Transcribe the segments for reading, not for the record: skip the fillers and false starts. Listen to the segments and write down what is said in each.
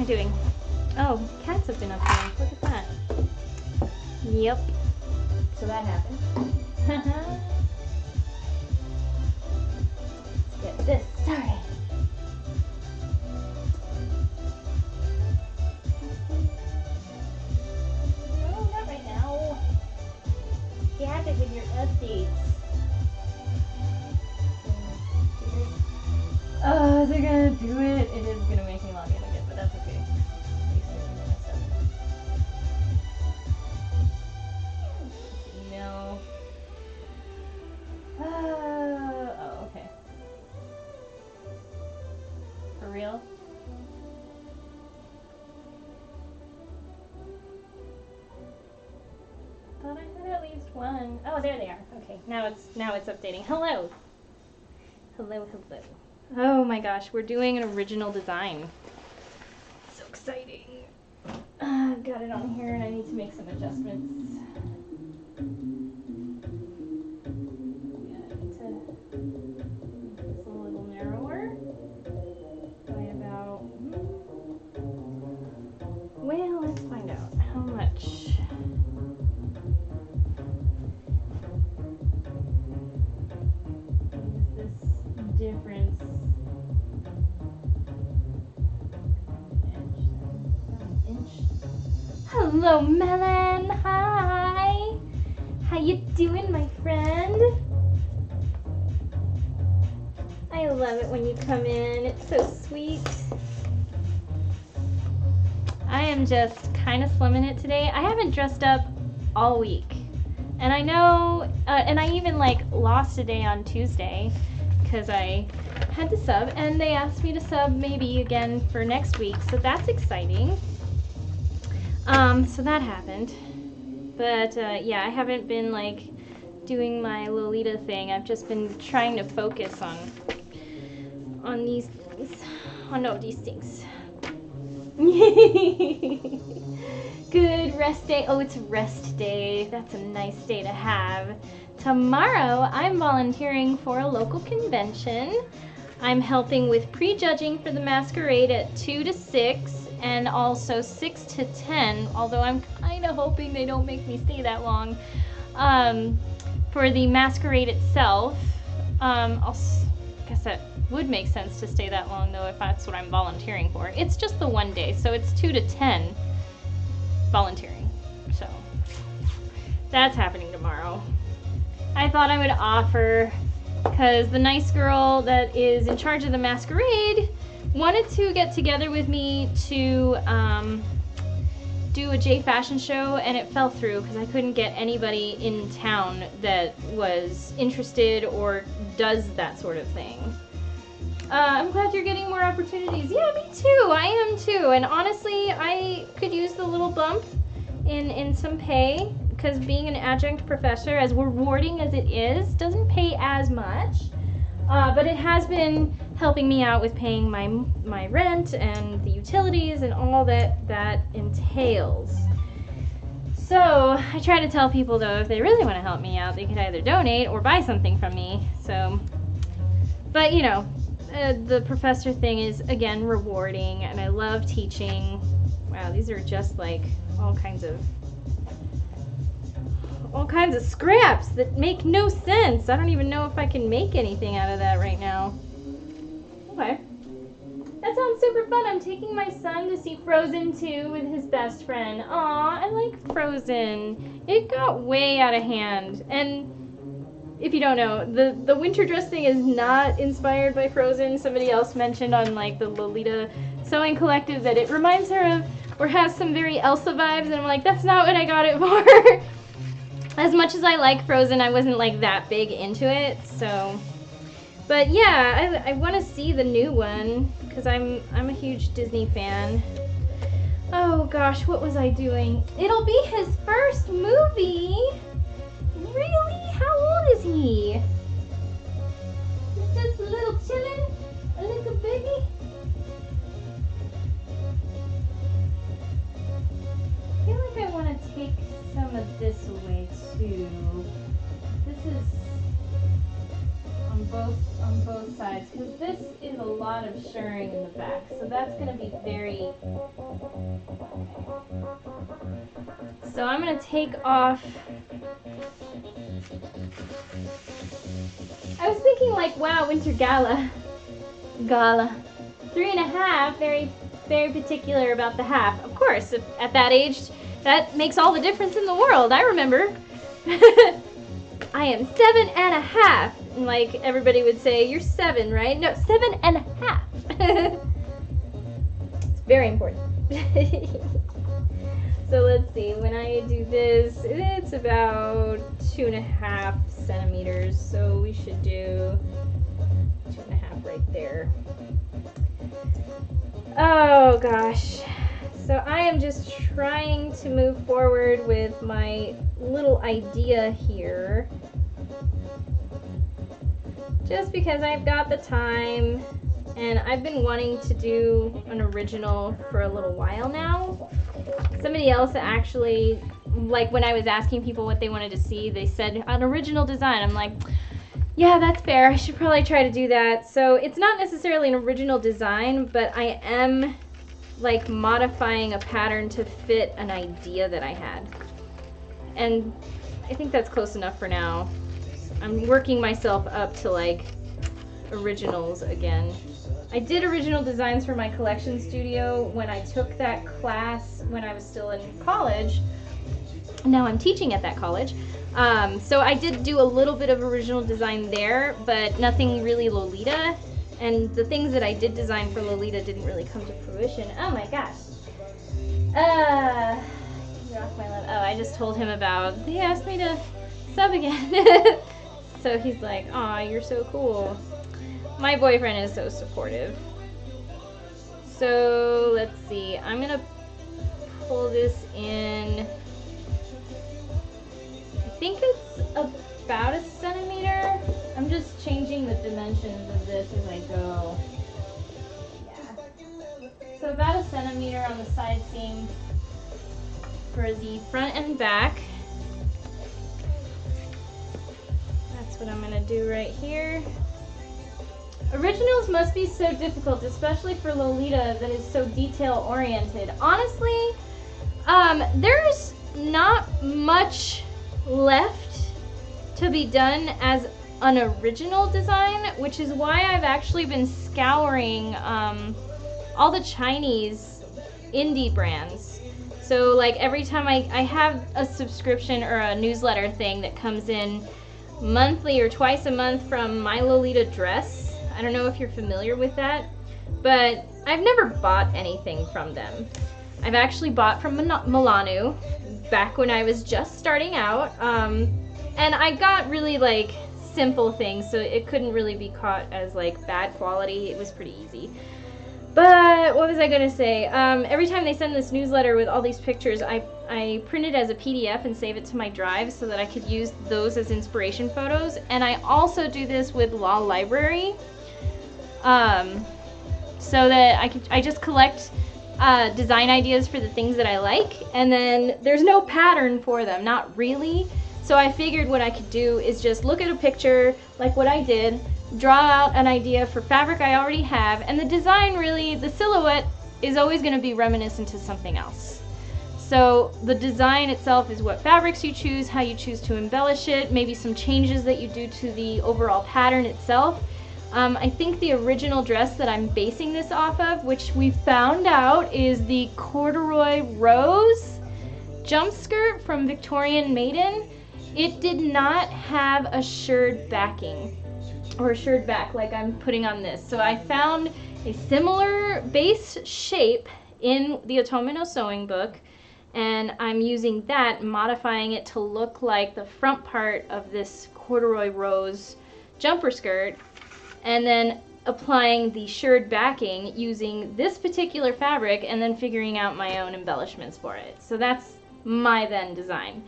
I doing? Oh, cats have been up here. Look at that. Yep. So that happened. Let's get this started. No, not right now. Get it with your updates. Oh, is it gonna do it? It is gonna make me log in again, but that's okay. Email. Oh, okay. For real? Thought I had at least one. Oh, there they are. Okay, now it's updating. Hello. Hello. Oh my gosh, we're doing an original design. So exciting. I've got it on here and I need to make some adjustments. Yeah, I need to make this a little narrower by about, well, let's find out how much. Is this difference? Hello, Melon. Hi. How you doing, my friend? I love it when you come in. It's so sweet. I am just kind of slumming it today. I haven't dressed up all week. And I know, and I even like lost a day on Tuesday because I had to sub, and they asked me to sub maybe again for next week. So that's exciting. So that happened, but yeah, I haven't been like doing my Lolita thing. I've just been trying to focus on these things. Oh no, these things. Good rest day. Oh, it's rest day. That's a nice day to have. Tomorrow, I'm volunteering for a local convention. I'm helping with prejudging for the masquerade at 2 to 6. And also 6 to 10, although I'm kind of hoping they don't make me stay that long. For the masquerade itself, I guess that would make sense to stay that long though if that's what I'm volunteering for. It's just the one day, so it's 2 to 10 volunteering. So that's happening tomorrow. I thought I would offer, because the nice girl that is in charge of the masquerade wanted to get together with me to do a J fashion show, and it fell through because I couldn't get anybody in town that was interested or does that sort of thing. I'm glad you're getting more opportunities. Yeah, me too. I am too. And honestly, I could use the little bump in some pay, because being an adjunct professor, as rewarding as it is, doesn't pay as much. But it has been helping me out with paying my rent and the utilities and all that entails. So I try to tell people though, if they really want to help me out, they could either donate or buy something from me. So, but you know, the professor thing is again rewarding, and I love teaching. Wow, these are just like all kinds of scraps that make no sense. I don't even know if I can make anything out of that right now. Okay. That sounds super fun. I'm taking my son to see Frozen 2 with his best friend. Aw, I like Frozen. It got way out of hand. And if you don't know, the winter dress thing is not inspired by Frozen. Somebody else mentioned on like the Lolita Sewing Collective that it reminds her of, or has some very Elsa vibes, and I'm like, that's not what I got it for. As much as I like Frozen, I wasn't like that big into it, so. But yeah, I want to see the new one because I'm a huge Disney fan. Oh gosh, what was I doing? It'll be his first movie. Really? How old is he? He's just a little chillin', a little baby. I feel like I want to take some of this away too. This is on both sides, because this is a lot of shirring in the back, so that's going to be very. So I'm going to take off. I was thinking like, wow, winter gala. 3.5, very, very particular about the half. Of course, at that age, that makes all the difference in the world. I remember. I am 7.5. And like everybody would say, you're 7, right? No, 7.5. It's very important. So let's see, when I do this, it's about 2.5 centimeters. So we should do 2.5 right there. Oh gosh. So I am just trying to move forward with my little idea here. Just because I've got the time, and I've been wanting to do an original for a little while now. Somebody else actually, like when I was asking people what they wanted to see, they said an original design. I'm like, yeah, that's fair. I should probably try to do that. So it's not necessarily an original design, but I am like modifying a pattern to fit an idea that I had. And I think that's close enough for now. I'm working myself up to like originals again. I did original designs for my collection studio when I took that class when I was still in college. Now I'm teaching at that college. So I did do a little bit of original design there, but nothing really Lolita. And the things that I did design for Lolita didn't really come to fruition. Oh my gosh. Oh, I just told him about, he asked me to sub again. So he's like, aw, you're so cool. My boyfriend is so supportive. So let's see, I'm gonna pull this in. I think it's about 1 centimeter. I'm just changing the dimensions of this as I go. Yeah. So about 1 centimeter on the side seam for the front and back. That's what I'm gonna do right here. Originals must be so difficult, especially for Lolita that is so detail oriented. Honestly, there's not much left to be done as an original design, which is why I've actually been scouring all the Chinese indie brands. So like every time I have a subscription or a newsletter thing that comes in monthly or twice a month from My Lolita Dress. I don't know if you're familiar with that, but I've never bought anything from them. I've actually bought from Milano back when I was just starting out, and I got really like simple things, so it couldn't really be caught as like bad quality. It was pretty easy. But what was I gonna say? Every time they send this newsletter with all these pictures, I print it as a PDF and save it to my drive so that I could use those as inspiration photos. And I also do this with Law Library, so that I just collect design ideas for the things that I like, and then there's no pattern for them, not really. So I figured what I could do is just look at a picture like what I did, draw out an idea for fabric I already have, and the design really, the silhouette is always going to be reminiscent to something else. So the design itself is what fabrics you choose, how you choose to embellish it, maybe some changes that you do to the overall pattern itself. I think the original dress that I'm basing this off of, which we found out is the corduroy rose jump skirt from Victorian Maiden. It did not have a shirred backing, or a shirred back like I'm putting on this. So I found a similar base shape in the Otomino sewing book, and I'm using that, modifying it to look like the front part of this corduroy rose jumper skirt, and then applying the shirred backing using this particular fabric, and then figuring out my own embellishments for it. So that's my then design.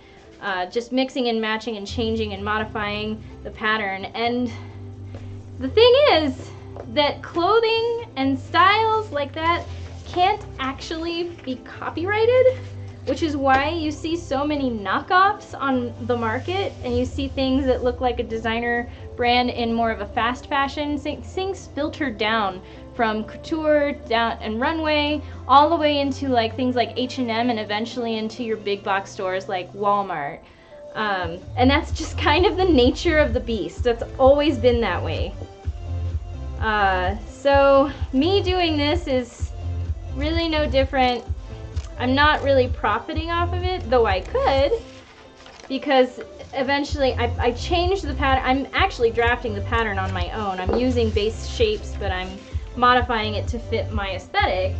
Just mixing and matching and changing and modifying the pattern. And the thing is that clothing and styles like that can't actually be copyrighted. which is why you see so many knockoffs on the market, and you see things that look like a designer brand in more of a fast fashion. Things filtered down from couture down and runway all the way into like things like H&M and eventually into your big box stores like Walmart. And that's just kind of the nature of the beast. That's always been that way. So me doing this is really no different. I'm not really profiting off of it, though I could, because eventually I changed the pattern. I'm actually drafting the pattern on my own. I'm using base shapes, but I'm modifying it to fit my aesthetic.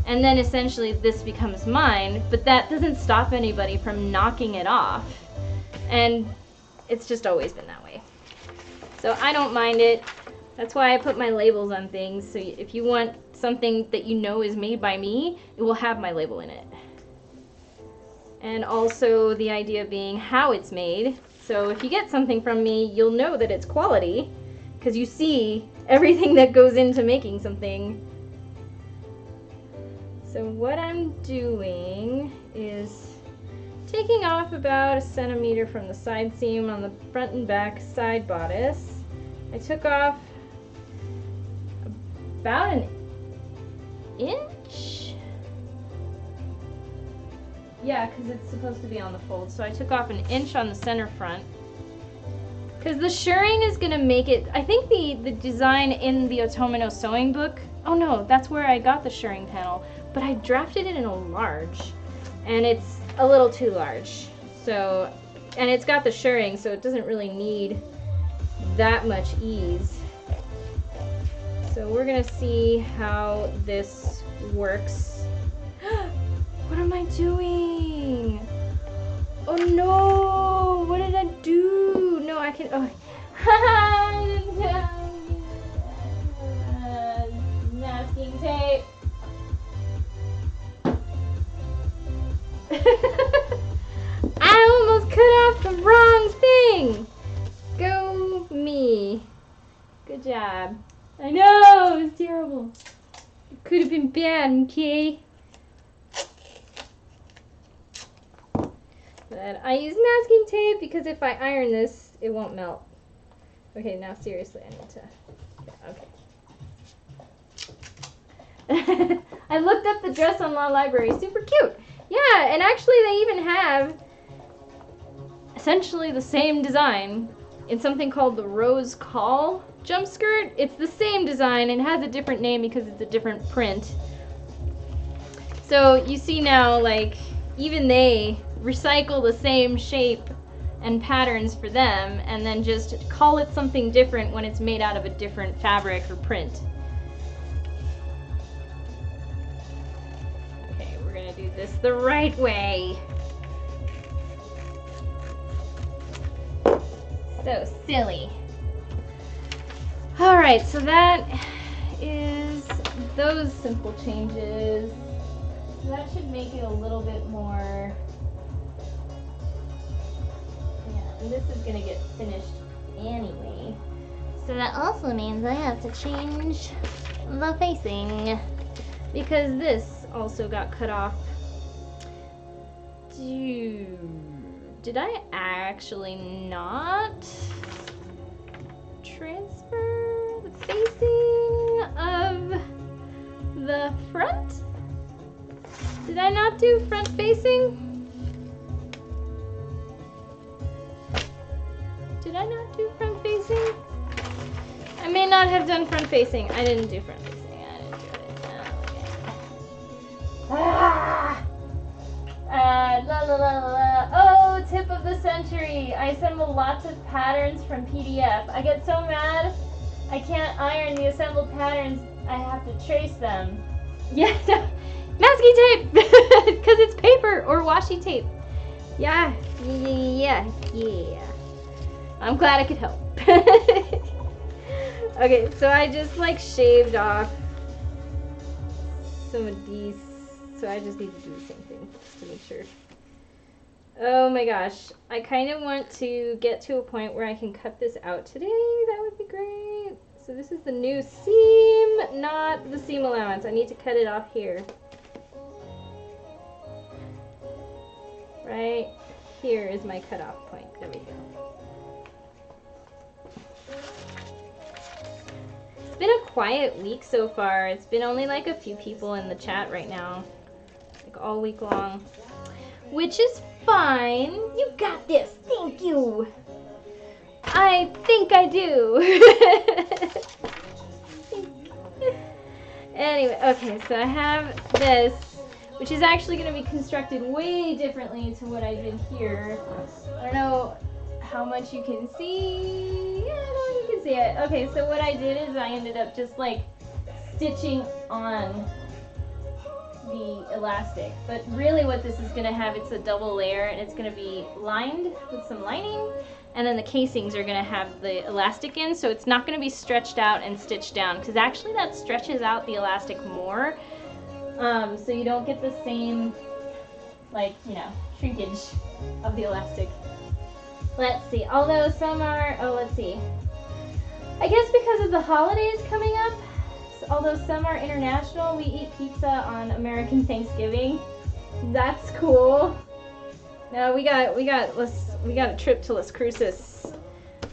And then essentially this becomes mine, but that doesn't stop anybody from knocking it off. And it's just always been that way. So I don't mind it. That's why I put my labels on things. So if you want something that you know is made by me, it will have my label in it. And also the idea being how it's made. So if you get something from me, you'll know that it's quality because you see everything that goes into making something. So what I'm doing is taking off about 1 centimeter from the side seam on the front and back side bodice. I took off about an inch. Yeah, because it's supposed to be on the fold. So I took off 1 inch on the center front. Because the shirring is going to make it, I think the design in the Otomino sewing book, oh no, that's where I got the shirring panel, but I drafted it in a large, and it's a little too large. So, and it's got the shirring, so it doesn't really need that much ease. So we're going to see how this works. What am I doing? Oh no! What did I do? No, I can. Oh, masking tape. I almost cut off the wrong thing. Go me. Good job. I know it was terrible. It could have been bad, okay? But I use masking tape because if I iron this, it won't melt. Okay, now seriously, I need to. Okay. I looked up the dress on Law Library. Super cute. Yeah, and actually they even have essentially the same design in something called the Rose Call jump skirt. It's the same design and has a different name because it's a different print. So you see now, like, even they recycle the same shape and patterns for them and then just call it something different when it's made out of a different fabric or print. Okay, we're gonna do this the right way. So silly. Alright, so that is those simple changes. So that should make it a little bit more. Yeah, and this is gonna get finished anyway. So that also means I have to change the facing because this also got cut off. Did I actually not transfer the facing of the front? Did I not do front facing? Did I not do front facing? I may not have done front facing. I didn't do front facing. I didn't do it. Oh, okay. Ah! La la la la la. Oh, tip of the century. I assemble lots of patterns from PDF. I get so mad I can't iron the assembled patterns. I have to trace them. Yeah, no. Masking tape! Because it's paper or washi tape. Yeah. I'm glad I could help. Okay, so I just like shaved off some of these. So I just need to do the same thing just to make sure. Oh my gosh. I kind of want to get to a point where I can cut this out today. That would be great. So this is the new seam, not the seam allowance. I need to cut it off here. Right here is my cutoff point. There we go. It's been a quiet week so far. It's been only like a few people in the chat right now, like all week long, which is fine. You got this. Thank you. I think I do. Anyway, okay, so I have this, which is actually going to be constructed way differently to what I did here. I don't know how much you can see. Yeah, no, you can see it. Okay, so what I did is I ended up just like stitching on the elastic. But really what this is going to have, it's a double layer, and it's going to be lined with some lining, and then the casings are going to have the elastic in, so it's not going to be stretched out and stitched down, because actually that stretches out the elastic more, so you don't get the same, like, you know, shrinkage of the elastic. Let's see, although some are, let's see, I guess because of the holidays coming up, although some are international, we eat pizza on American Thanksgiving. That's cool. No, we got a trip to Las Cruces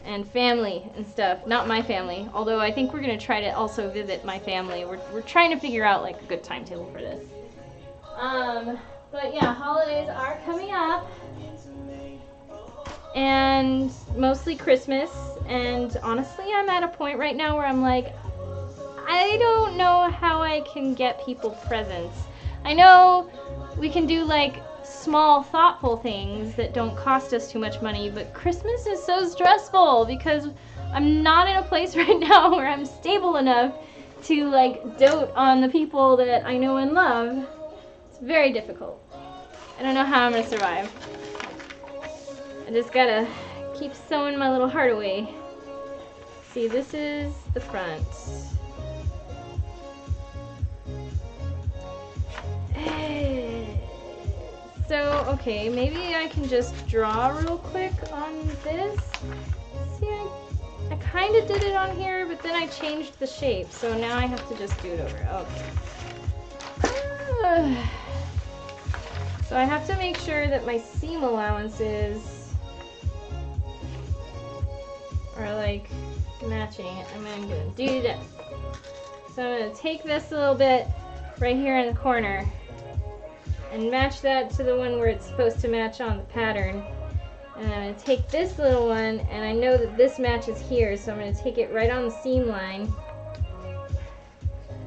and family and stuff. Not my family, although I think we're gonna try to also visit my family. We're trying to figure out like a good timetable for this. But yeah, holidays are coming up, and mostly Christmas. And honestly, I'm at a point right now where I'm like, I don't know how I can get people presents. I know we can do like small, thoughtful things that don't cost us too much money, but Christmas is so stressful because I'm not in a place right now where I'm stable enough to like dote on the people that I know and love. It's very difficult. I don't know how I'm gonna survive. I just gotta keep sewing my little heart away. See, this is the front. So, okay, maybe I can just draw real quick on this. See, I kind of did it on here, but then I changed the shape, so now I have to just do it over. Okay. So I have to make sure that my seam allowances are like matching. I'm gonna do this. So I'm gonna take this a little bit right here in the corner and match that to the one where it's supposed to match on the pattern. And I'm going to take this little one, and I know that this matches here, so I'm going to take it right on the seam line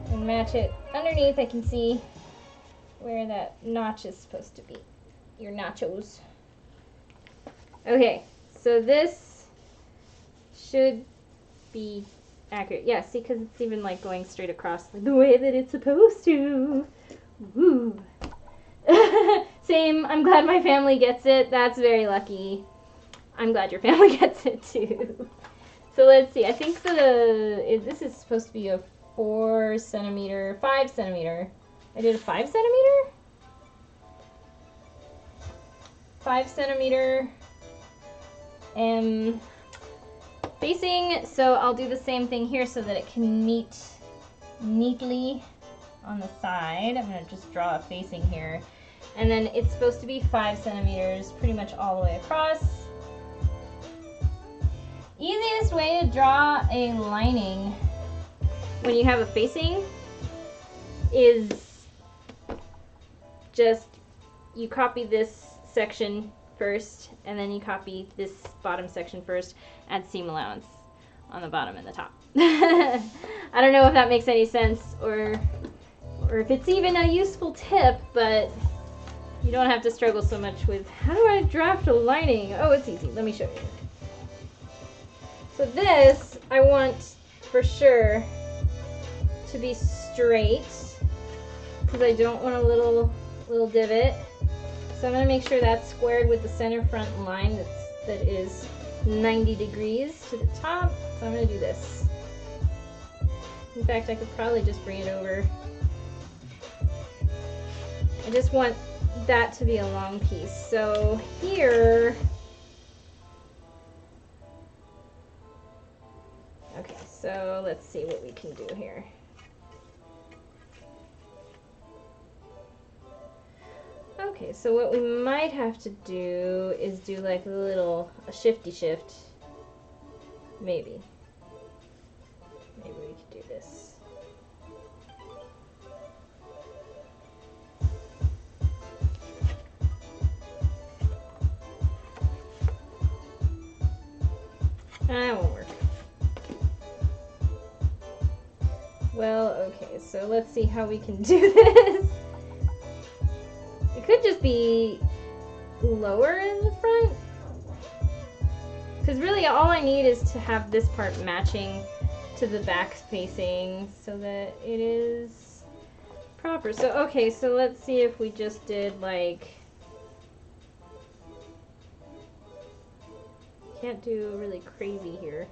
and match it underneath. I can see where that notch is supposed to be. Your nachos. Okay, so this should be accurate. Yeah, see, because it's even like going straight across the way that it's supposed to. Woo. Same, I'm glad my family gets it. That's very lucky. I'm glad your family gets it too. So let's see, I think this is supposed to be a 5 centimeter. I did a 5 centimeter? 5 centimeter facing, so I'll do the same thing here so that it can meet neatly on the side. I'm going to just draw a facing here. And then it's supposed to be 5 centimeters pretty much all the way across. Easiest way to draw a lining when you have a facing is just you copy this section first, and then you copy this bottom section first, add seam allowance on the bottom and the top. I don't know if that makes any sense or if it's even a useful tip, but you don't have to struggle so much with how do I draft a lining? Oh, it's easy. Let me show you. So this, I want for sure to be straight because I don't want a little divot. So I'm going to make sure that's squared with the center front line that is 90 degrees to the top. So I'm going to do this. In fact, I could probably just bring it over. I just want that to be a long piece. So here, okay, so let's see what we can do here. Okay, so what we might have to do is do like a shifty shift. Maybe. Maybe we could do this. That won't work. Well, okay, so let's see how we can do this. It could just be lower in the front. Because really all I need is to have this part matching to the back spacing so that it is proper. So, okay, so let's see if we just did like... Can't do really crazy here.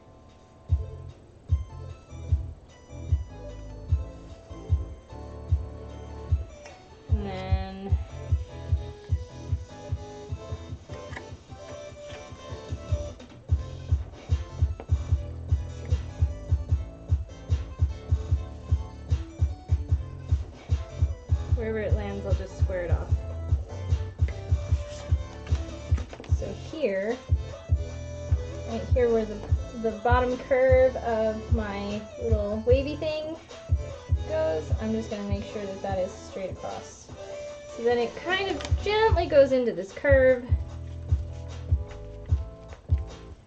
And then wherever it lands, I'll just square it off. So here, right here where the bottom curve of my little wavy thing goes, I'm just going to make sure that that is straight across. So then it kind of gently goes into this curve.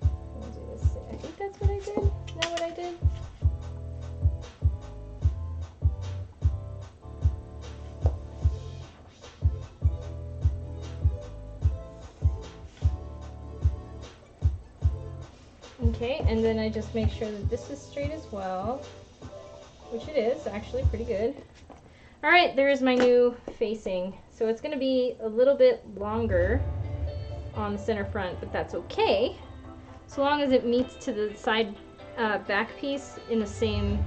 I'll do this. I think that's what I did. Is that what I did? Okay, and then I just make sure that this is straight as well, which it is, actually pretty good. Alright, there's my new facing. So it's going to be a little bit longer on the center front, but that's okay, so long as it meets to the side back piece in the same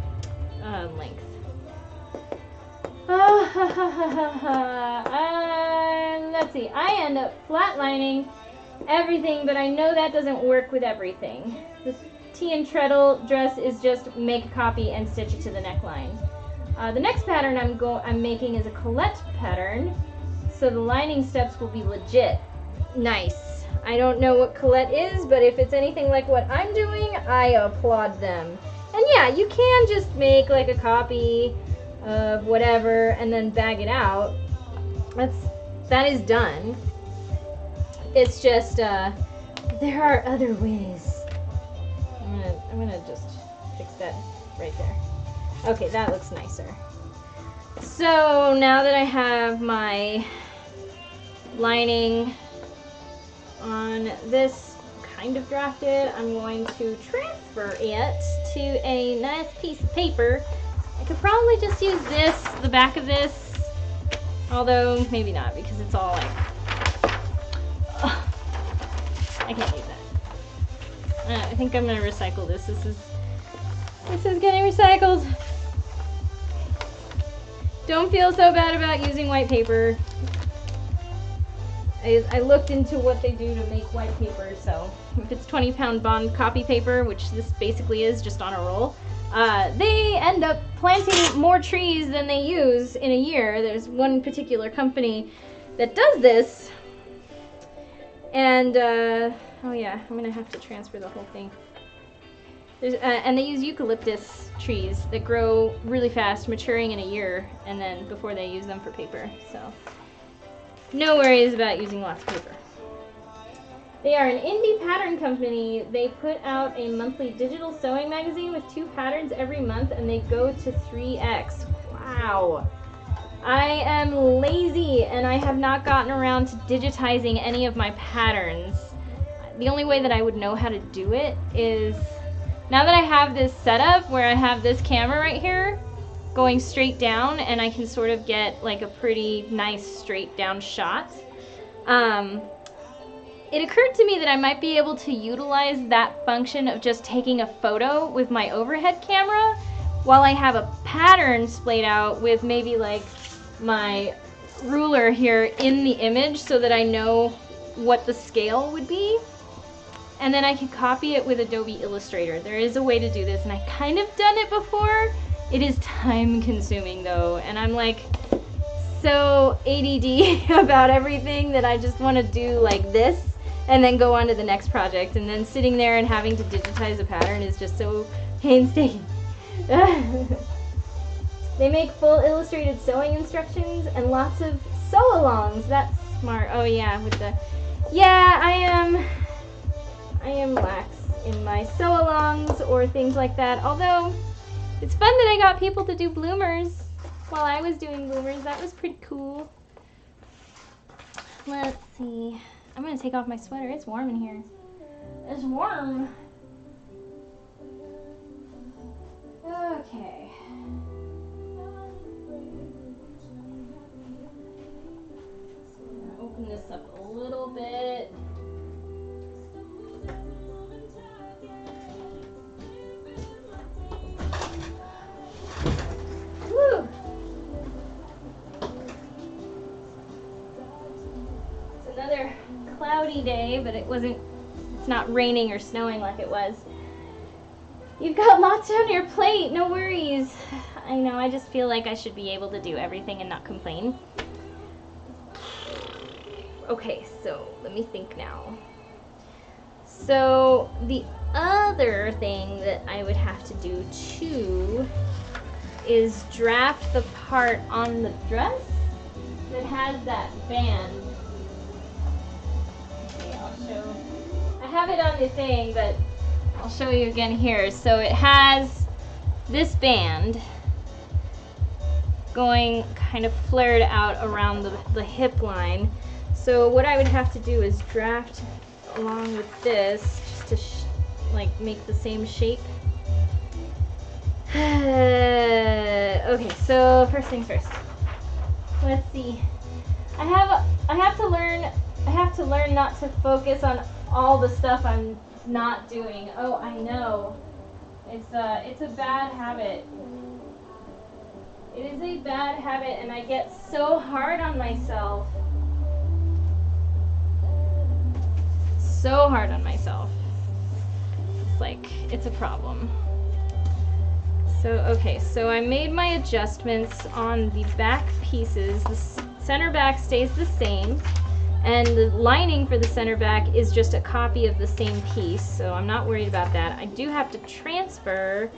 length. Let's see, I end up flatlining everything, but I know that doesn't work with everything. This tea and treadle dress is just make a copy and stitch it to the neckline. The next pattern I'm making is a Colette pattern, so the lining steps will be legit nice. I don't know what Colette is, but if it's anything like what I'm doing, I applaud them. And yeah, you can just make like a copy of whatever and then bag it out. That is done. It's just there are other ways. I'm gonna just fix that right there. Okay, that looks nicer. So now that I have my lining on this kind of drafted, I'm going to transfer it to a nice piece of paper. I could probably just use this, the back of this, although maybe not because it's all like, I can't use that. I think I'm gonna recycle this. This is getting recycled. Don't feel so bad about using white paper. I looked into what they do to make white paper, so if it's 20-pound bond copy paper, which this basically is just on a roll, they end up planting more trees than they use in a year. There's one particular company that does this, and oh yeah, I'm gonna have to transfer the whole thing. And they use eucalyptus trees that grow really fast, maturing in a year, and then before they use them for paper. So no worries about using lots of paper. They are an indie pattern company. They put out a monthly digital sewing magazine with 2 patterns every month, and they go to 3x. Wow. I am lazy, and I have not gotten around to digitizing any of my patterns. The only way that I would know how to do it is, now that I have this setup where I have this camera right here going straight down, and I can sort of get like a pretty nice straight down shot, it occurred to me that I might be able to utilize that function of just taking a photo with my overhead camera while I have a pattern splayed out with maybe like my ruler here in the image so that I know what the scale would be. And then I can copy it with Adobe Illustrator. There is a way to do this, and I kind of done it before. It is time consuming though, and I'm like so ADD about everything that I just want to do like this and then go on to the next project. And then sitting there and having to digitize a pattern is just so painstaking. They make full illustrated sewing instructions and lots of sew-alongs. That's smart. Oh yeah, with the... Yeah, I am lax in my sew-alongs or things like that. Although, it's fun that I got people to do bloomers while I was doing bloomers. That was pretty cool. Let's see. I'm gonna take off my sweater. It's warm in here. It's warm. Okay. Open this up a little bit. Woo! It's another cloudy day, but it's not raining or snowing like it was. You've got lots on your plate, no worries. I know, I just feel like I should be able to do everything and not complain. Okay, so let me think now. So the other thing that I would have to do too is draft the part on the dress that has that band. Okay, I'll show. I have it on the thing, but I'll show you again here. So it has this band going kind of flared out around the hip line. So what I would have to do is draft along with this just to like make the same shape. Okay, so first things first. Let's see. I have to learn not to focus on all the stuff I'm not doing. Oh, I know. It's a bad habit. It is a bad habit, and I get so hard on myself. So hard on myself. It's like, it's a problem. So, okay, so I made my adjustments on the back pieces. The center back stays the same, and the lining for the center back is just a copy of the same piece, so I'm not worried about that. I do have to transfer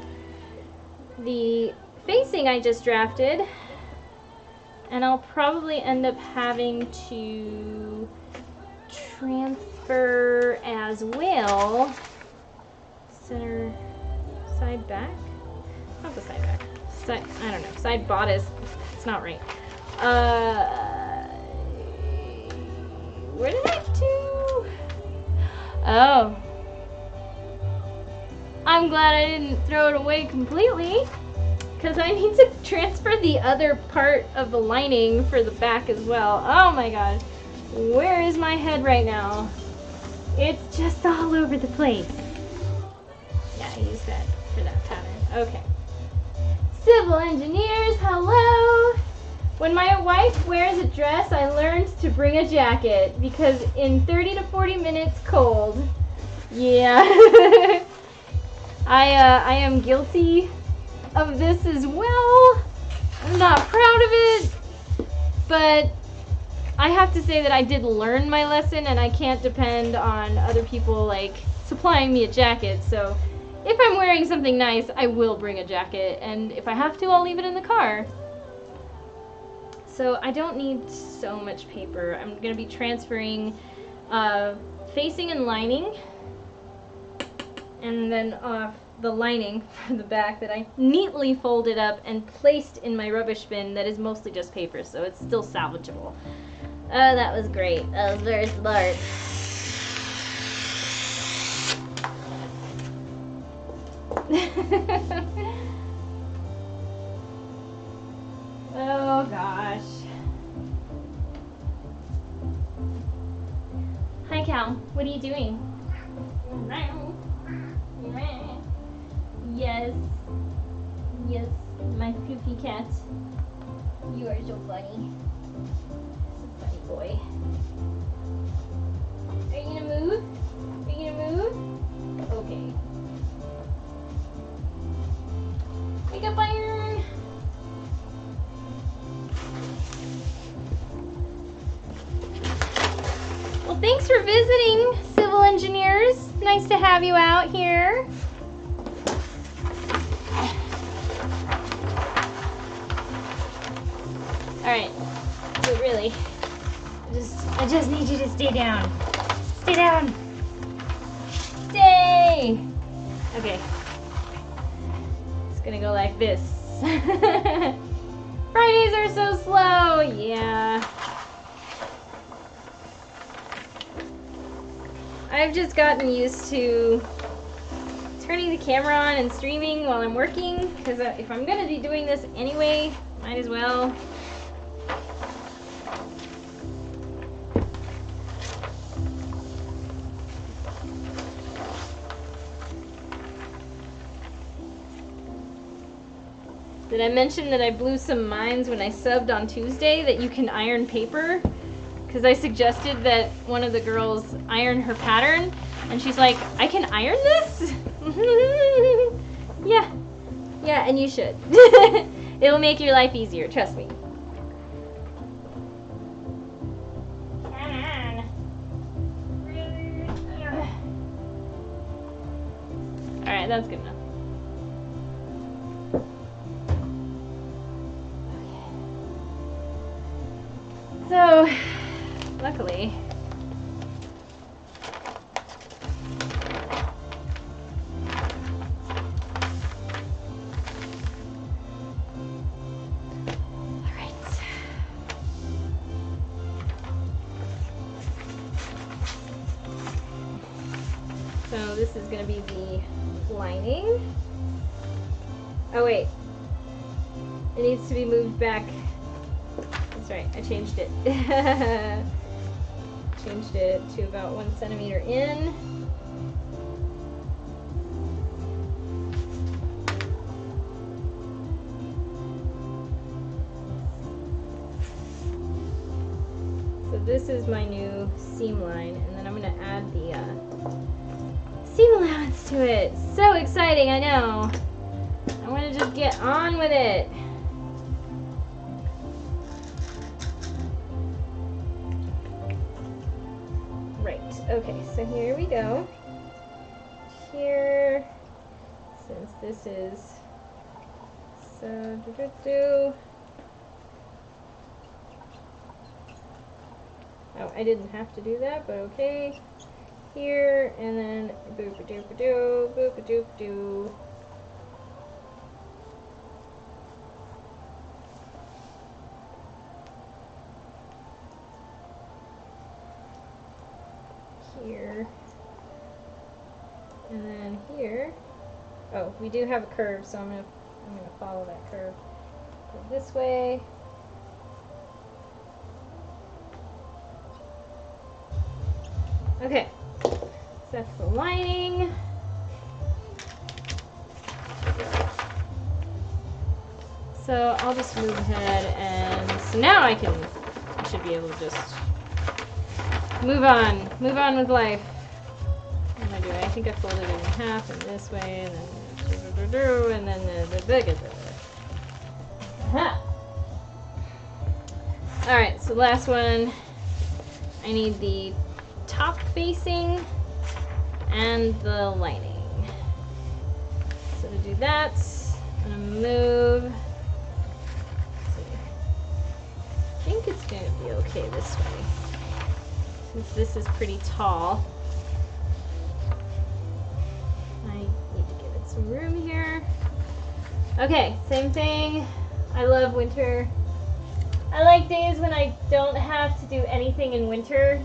the facing I just drafted, and I'll probably end up having to transfer as well. Center, side back? Not the side back. Side, I don't know. Side bodice. It's not right. Where did I do? Oh. I'm glad I didn't throw it away completely, because I need to transfer the other part of the lining for the back as well. Oh my god. Where is my head right now? It's just all over the place. Yeah, I used that for that pattern. Okay. Civil engineers, hello! When my wife wears a dress, I learned to bring a jacket, because in 30 to 40 minutes cold. Yeah. I am guilty of this as well. I'm not proud of it, but I have to say that I did learn my lesson, and I can't depend on other people like supplying me a jacket. So if I'm wearing something nice, I will bring a jacket, and if I have to, I'll leave it in the car. So I don't need so much paper. I'm going to be transferring facing and lining, and then the lining for the back that I neatly folded up and placed in my rubbish bin that is mostly just paper, so it's still salvageable. That was great. That was very smart. Oh gosh. Hi Cal, what are you doing? Yes. Yes, my poopy cat. You are so funny. Funny boy. Are you gonna move? Are you gonna move? Okay. Wake up, Iron! Well, thanks for visiting, civil engineers. Nice to have you out here. All right, but really, I just need you to stay down. Stay down. Stay. Okay. It's gonna go like this. Fridays are so slow. Yeah. I've just gotten used to turning the camera on and streaming while I'm working, because if I'm gonna be doing this anyway, might as well. Did I mention that I blew some minds when I subbed on Tuesday that you can iron paper? Because I suggested that one of the girls iron her pattern, and she's like, I can iron this? Yeah. Yeah, and you should. It'll make your life easier, trust me. Come on. Alright, that's good enough. So, luckily, alright. So this is going to be the lining. Oh wait, it needs to be moved back. That's right, I changed it. Changed it to about 1 centimeter in. So this is my new seam line, and then I'm going to add the seam allowance to it. So exciting, I know. I want to just get on with it. Okay, so here we go. Here, since this is so oh, I didn't have to do that, but okay. Here, and then boop-a-doop-a-doo, boop-a-doop-a-doo. Here, and then here. Oh, we do have a curve, so I'm gonna follow that curve. Go this way. Okay, so that's the lining. So I'll just move ahead, and so now I should be able to just move on with life. What am I doing? I think I folded it in half and this way, and then Alright, so last one, I need the top facing and the lining. So to do that, I'm going to move. I think it's going to be okay this way. Since this is pretty tall, I need to give it some room here. Okay, same thing. I love winter. I like days when I don't have to do anything in winter.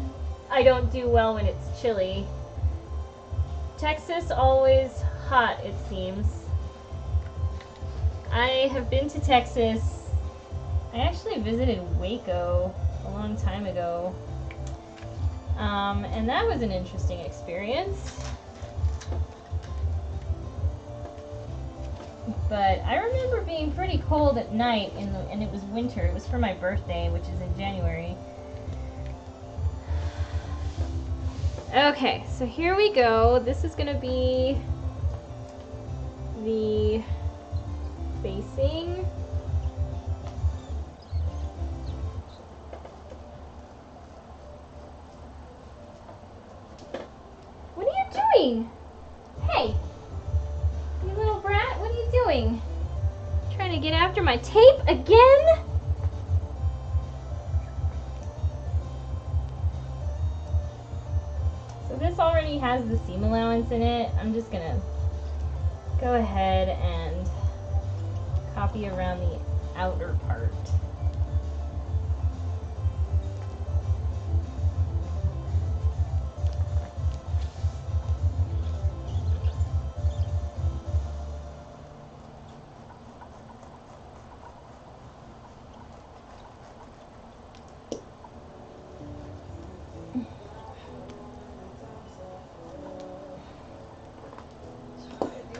I don't do well when it's chilly. Texas, always hot, it seems. I have been to Texas. I actually visited Waco a long time ago. And that was an interesting experience. But I remember being pretty cold at night, and it was winter. It was for my birthday, which is in January. Okay, so here we go. This is going to be the facing. trying to get after my tape again? So this already has the seam allowance in it. I'm just gonna go ahead and copy around the outer part.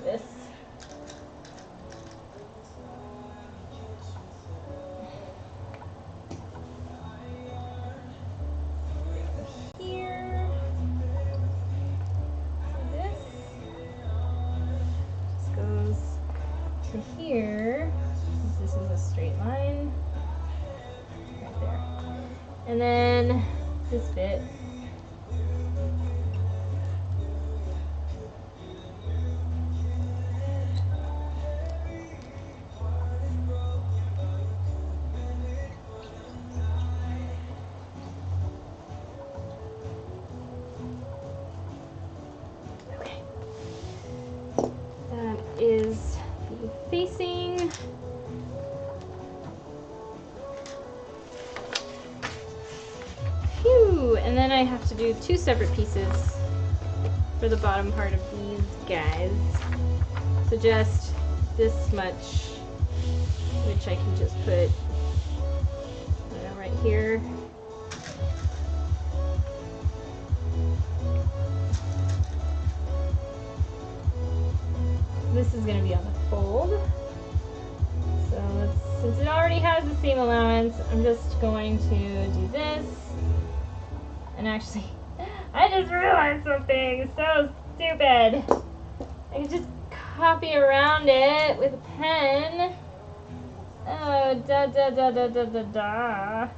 This. Here. This just goes to here. This is a straight line. Right there. And then this bit. Is the facing. Phew! And then I have to do two separate pieces for the bottom part of these guys. So just this much, which I can just put, I don't know, right here. This is going to be on the fold. So since it already has the seam allowance, I'm just going to do this. And actually, I just realized something so stupid. I can just copy around it with a pen. Oh, da da da da da da da.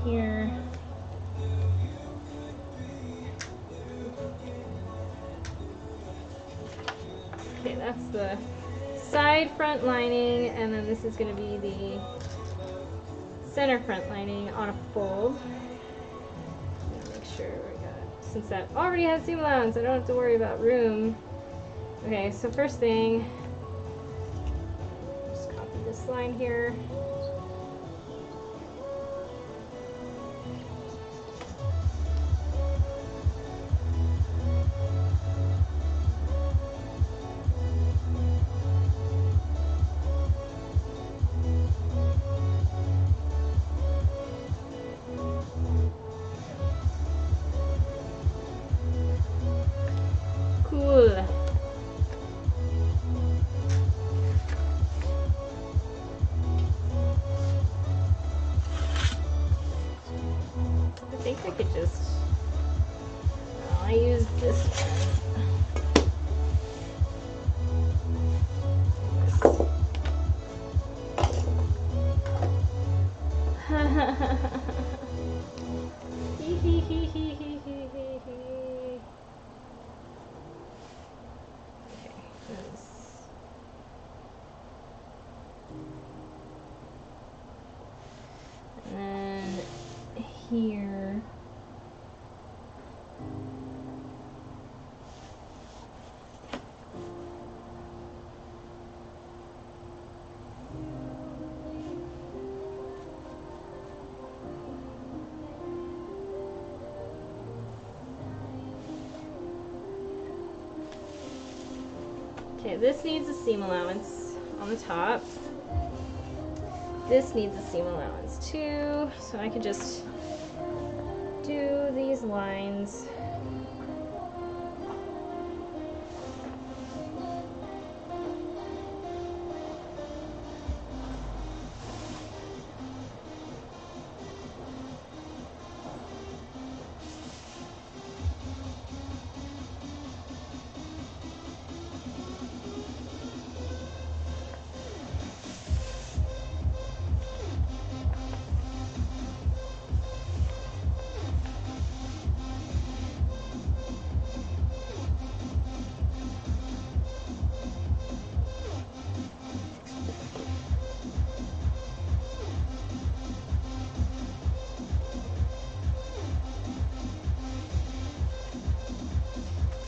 Here. Okay, that's the side front lining, and then this is going to be the center front lining on a fold. Make sure we got it. Since that already has seam allowance, I don't have to worry about room. Okay, so first thing, just copy this line here. Cool. I think I could just, well, I use this and then here. Okay, this needs a seam allowance on the top. This needs a seam allowance too, so I could just do these lines.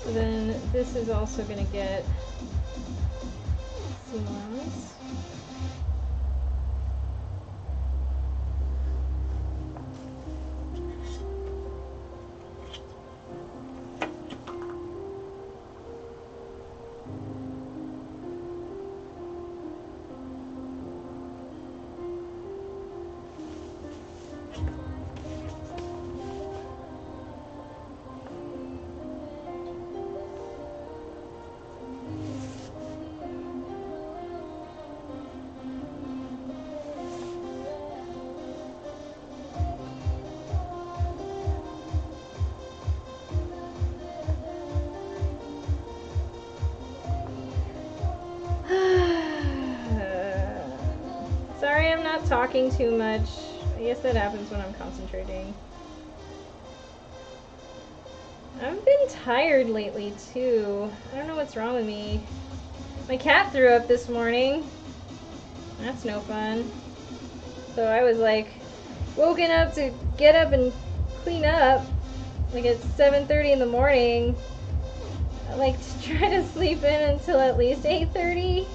So then this is also going to get seam allowance. Sorry, I'm not talking too much. I guess that happens when I'm concentrating. I've been tired lately too. I don't know what's wrong with me. My cat threw up this morning. That's no fun. So I was like woken up to get up and clean up like at 7:30 in the morning. I like to try to sleep in until at least 8:30.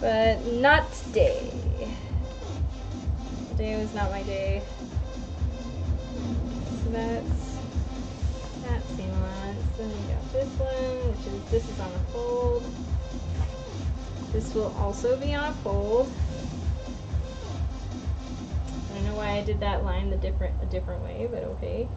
But not today. Today was not my day. So that's that seam allowance. Then we got this one, this is on a fold. This will also be on a fold. I don't know why I did that line a different way, but okay.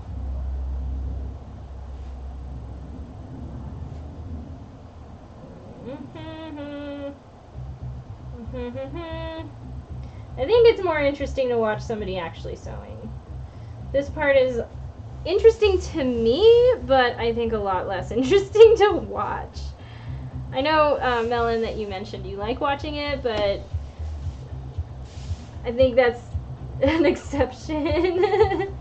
I think it's more interesting to watch somebody actually sewing. This part is interesting to me, but I think a lot less interesting to watch. I know, Melon, that you mentioned you like watching it, but I think that's an exception.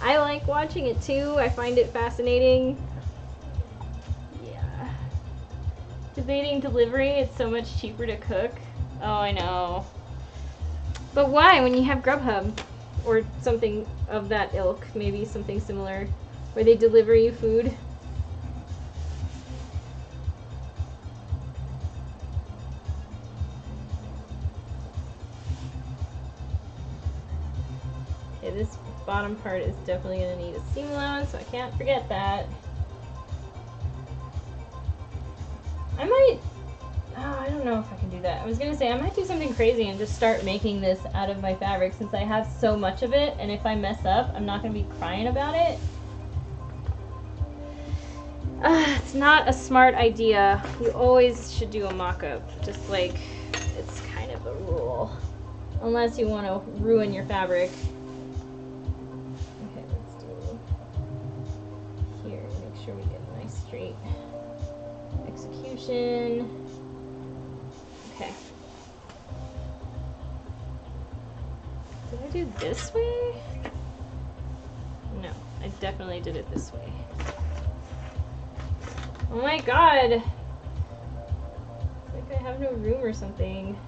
I like watching it too. I find it fascinating. Yeah. Debating delivery, it's so much cheaper to cook. Oh, I know. But why when you have Grubhub? Or something of that ilk, maybe something similar, where they deliver you food. Okay, this bottom part is definitely going to need a seam allowance, so I can't forget that. I might... Oh, I don't know if I can do that. I was going to say, I might do something crazy and just start making this out of my fabric since I have so much of it, and if I mess up, I'm not going to be crying about it. It's not a smart idea. You always should do a mock-up, just like it's kind of a rule. Unless you want to ruin your fabric. Okay, let's do here. Make sure we get a nice straight execution. Okay. Did I do this way? No, I definitely did it this way. Oh my god! It's like I have no room or something.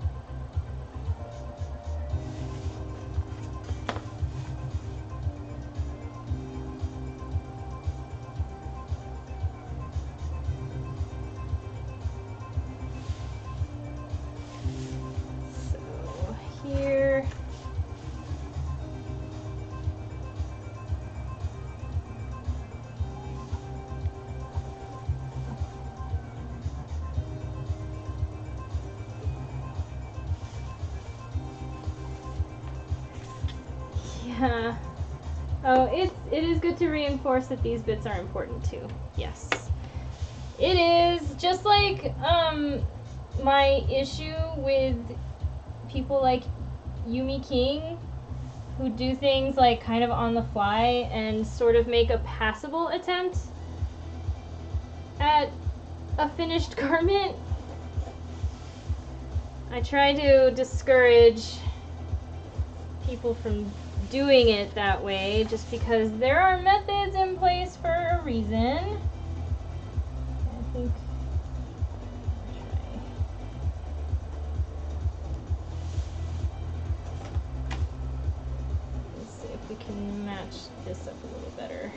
So, here. Yeah. Oh, it is good to reinforce that these bits are important too. Yes. It is just like my issue with people like Yumi King who do things like kind of on the fly and sort of make a passable attempt at a finished garment. I try to discourage people from doing it that way just because there are methods in place for a reason. I think let's see if we can match this up a little better.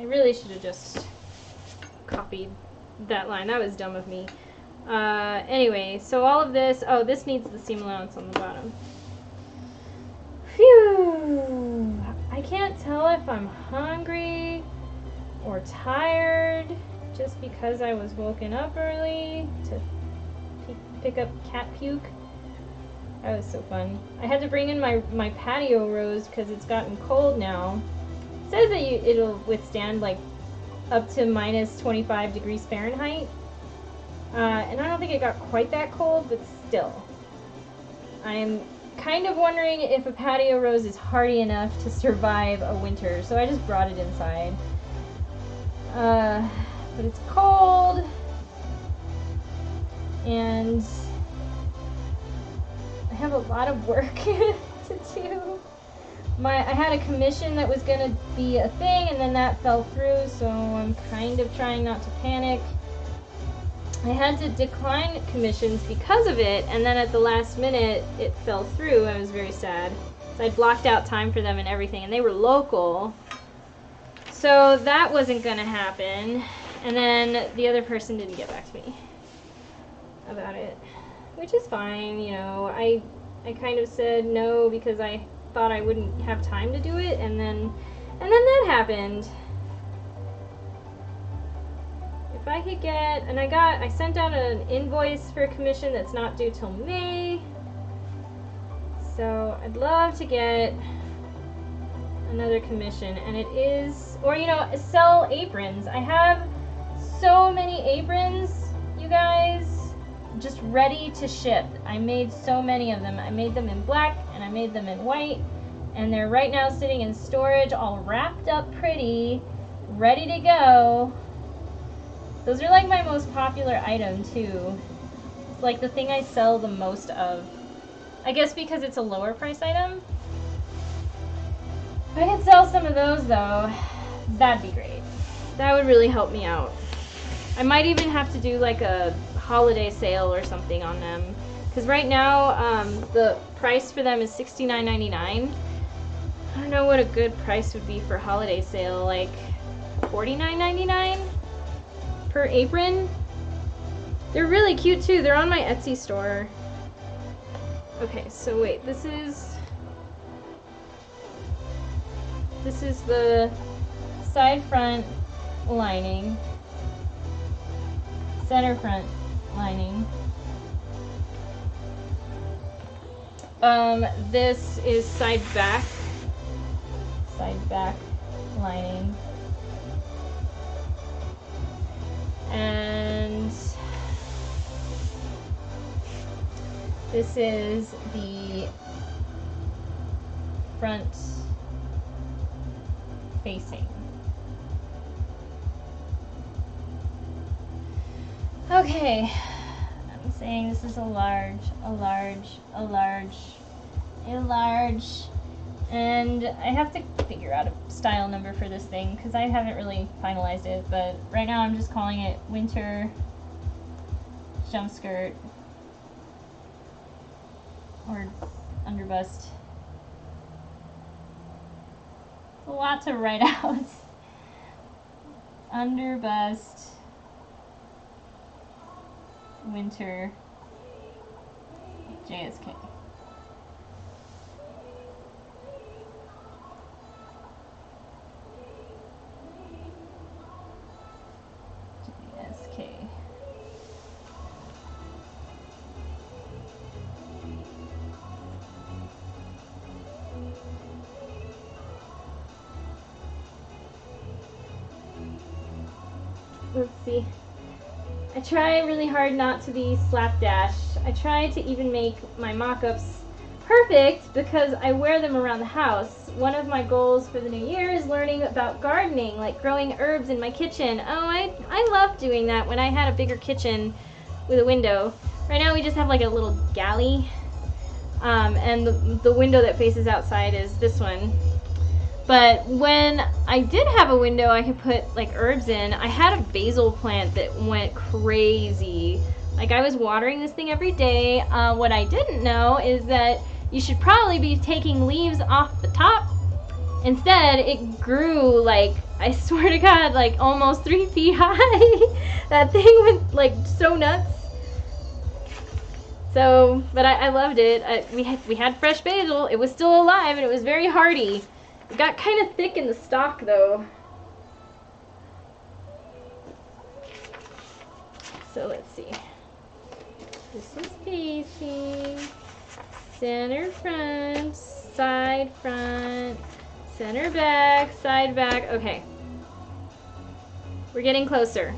I really should have just copied that line. That was dumb of me. Anyway, so all of this, oh, this needs the seam allowance on the bottom. Phew! I can't tell if I'm hungry or tired just because I was woken up early to pick up cat puke. That was so fun. I had to bring in my patio rose because it's gotten cold now. It says that it'll withstand like up to minus 25 degrees Fahrenheit. And I don't think it got quite that cold, but still. I'm kind of wondering if a patio rose is hardy enough to survive a winter, so I just brought it inside. But it's cold, and I have a lot of work to do. I had a commission that was going to be a thing, and then that fell through, so I'm kind of trying not to panic. I had to decline commissions because of it, and then at the last minute it fell through. I was very sad. So I blocked out time for them and everything, and they were local. So that wasn't going to happen. And then the other person didn't get back to me about it, which is fine, you know. I kind of said no because I thought I wouldn't have time to do it, and then that happened. If I could get, and I sent out an invoice for a commission that's not due till May. So I'd love to get another commission, and it is, or you know, sell aprons. I have so many aprons, you guys, just ready to ship. I made so many of them. I made them in black and I made them in white, and they're right now sitting in storage, all wrapped up pretty, ready to go. Those are like my most popular item too. It's like the thing I sell the most of. I guess because it's a lower price item. If I could sell some of those though, that'd be great. That would really help me out. I might even have to do like a holiday sale or something on them. Because right now, the price for them is $69.99. I don't know what a good price would be for holiday sale, like $49.99 per apron. They're really cute too. They're on my Etsy store. Okay, so wait, this is the side front lining, center front lining. This is side back lining. And this is the front facing. Okay, I'm saying this is a large, and I have to figure out a style number for this thing because I haven't really finalized it, but right now I'm just calling it winter jump skirt or underbust. It's a lot to write out. Underbust winter JSK. Let's see. I try really hard not to be slapdash. I try to even make my mock-ups perfect because I wear them around the house. One of my goals for the new year is learning about gardening, like growing herbs in my kitchen. Oh, I love doing that when I had a bigger kitchen with a window. Right now we just have like a little galley, and the window that faces outside is this one. But when I did have a window I could put like herbs in, I had a basil plant that went crazy. Like I was watering this thing every day. What I didn't know is that you should probably be taking leaves off the top Instead, it grew like, I swear to God, like almost 3 feet high. That thing went like so nuts. So, but I loved it. We had fresh basil. It was still alive and it was very hardy. It got kind of thick in the stalk though. So let's see. This is facing center front, side front, center back, side back. Okay. We're getting closer.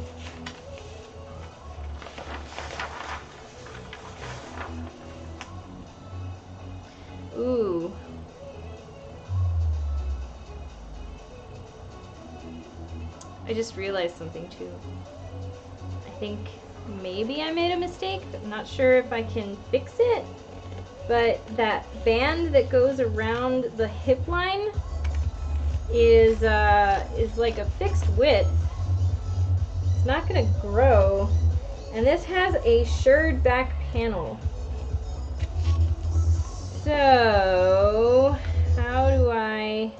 Ooh. I just realized something too. I think maybe I made a mistake. I'm not sure if I can fix it. But that band that goes around the hip line is like a fixed width. It's not gonna grow. And this has a shirred back panel. So how do I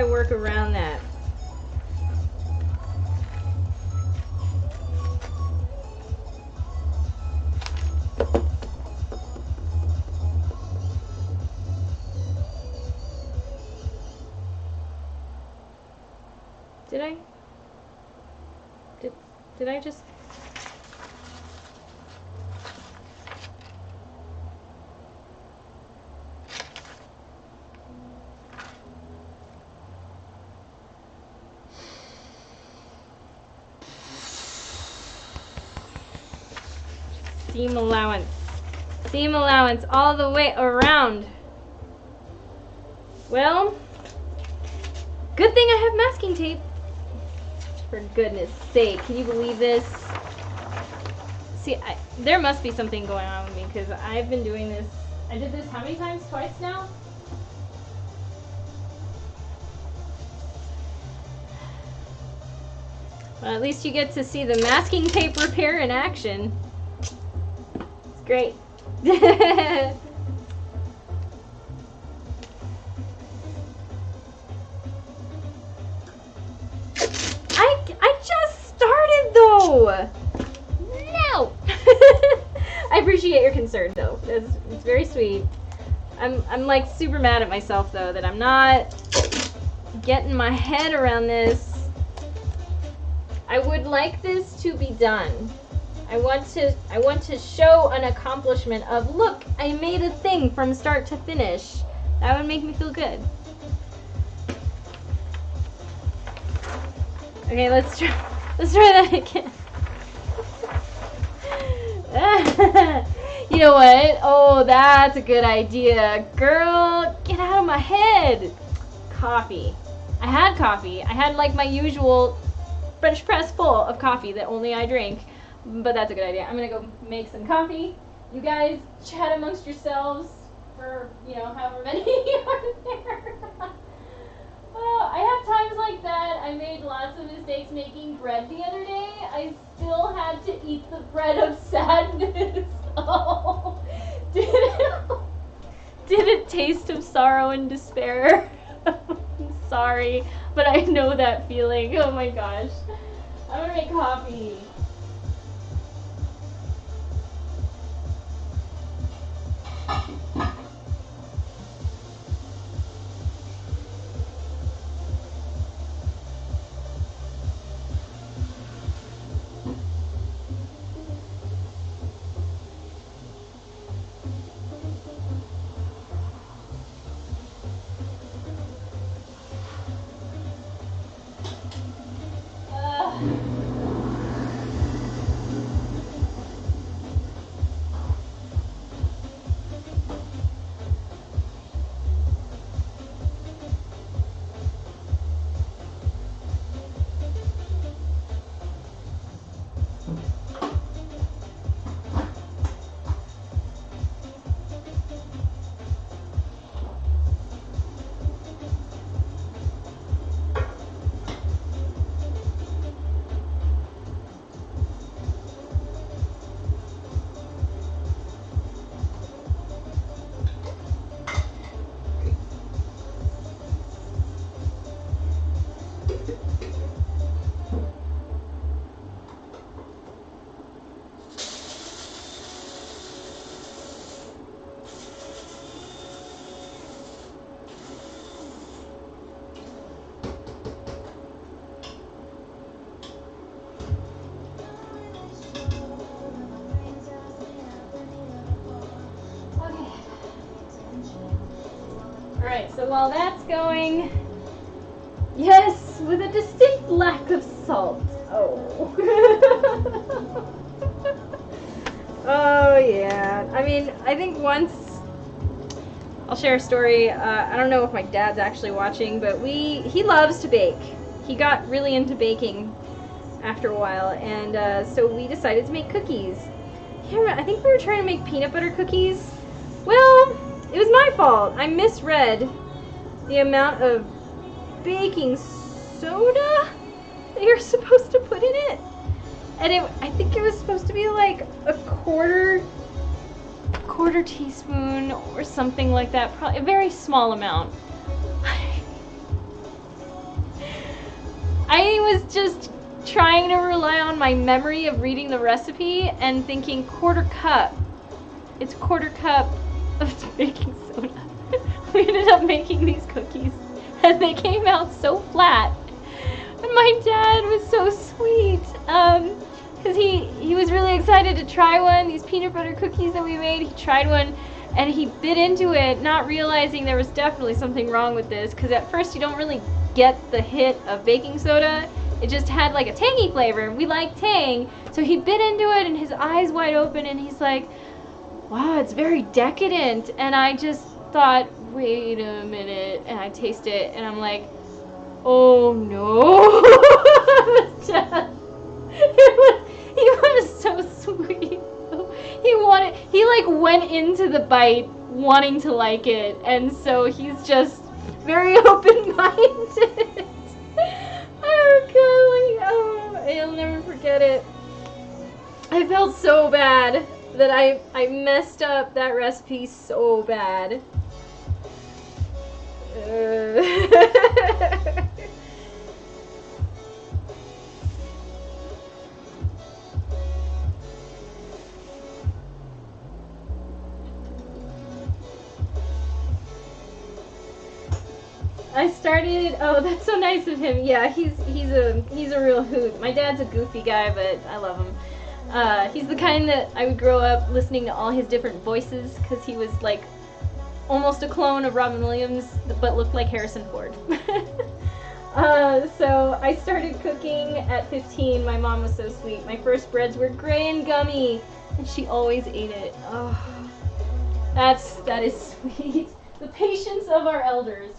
work around that? Did I just... Seam allowance. Seam allowance all the way around. Well, good thing I have masking tape. For goodness sake, can you believe this? See, there must be something going on with me because I've been doing this. I did this how many times? Twice now? Well, at least you get to see the masking tape repair in action. It's great. I just started though. No. I appreciate your concern though. It's very sweet. I'm like super mad at myself though that I'm not getting my head around this. I would like this to be done. I want to show an accomplishment of, look, I made a thing from start to finish. That would make me feel good. Okay, let's try that again. You know what? Oh, that's a good idea. Girl, get out of my head. Coffee. I had coffee. I had like my usual French press full of coffee that only I drink. But that's a good idea. I'm gonna go make some coffee. You guys chat amongst yourselves for, you know, however many are there. I have times like that. I made lots of mistakes making bread the other day. I still had to eat the bread of sadness. Oh, did it taste of sorrow and despair? I'm sorry, but I know that feeling. Oh my gosh. I'm gonna make coffee. So while that's going, yes, with a distinct lack of salt. Oh. Oh yeah. I mean, I think once I'll share a story. I don't know if my dad's actually watching, but he loves to bake. He got really into baking after a while, and so we decided to make cookies. I think we were trying to make peanut butter cookies. Well, it was my fault. I misread the amount of baking soda that you're supposed to put in it. And I think it was supposed to be like a quarter teaspoon or something like that. Probably a very small amount. I was just trying to rely on my memory of reading the recipe and thinking quarter cup. It's a quarter cup of baking soda. We ended up making these cookies and they came out so flat. And my dad was so sweet. Because he was really excited to try one, these peanut butter cookies that we made. He tried one and he bit into it, not realizing there was definitely something wrong with this, because at first you don't really get the hit of baking soda. It just had like a tangy flavor. We like tang. So he bit into it and his eyes wide open and he's like, wow, it's very decadent. And I just thought, wait a minute. And I taste it and I'm like, oh no. He was so sweet. He like went into the bite wanting to like it, and so he's just very open-minded. Oh golly, oh, I'll never forget it. I felt so bad that I messed up that recipe so bad. I started. Oh, that's so nice of him. Yeah, he's a real hoot. My dad's a goofy guy, but I love him. He's the kind that I would grow up listening to all his different voices, because he was like almost a clone of Robin Williams, but looked like Harrison Ford. So I started cooking at 15. My mom was so sweet. My first breads were gray and gummy, and she always ate it. Oh, that is sweet. The patience of our elders.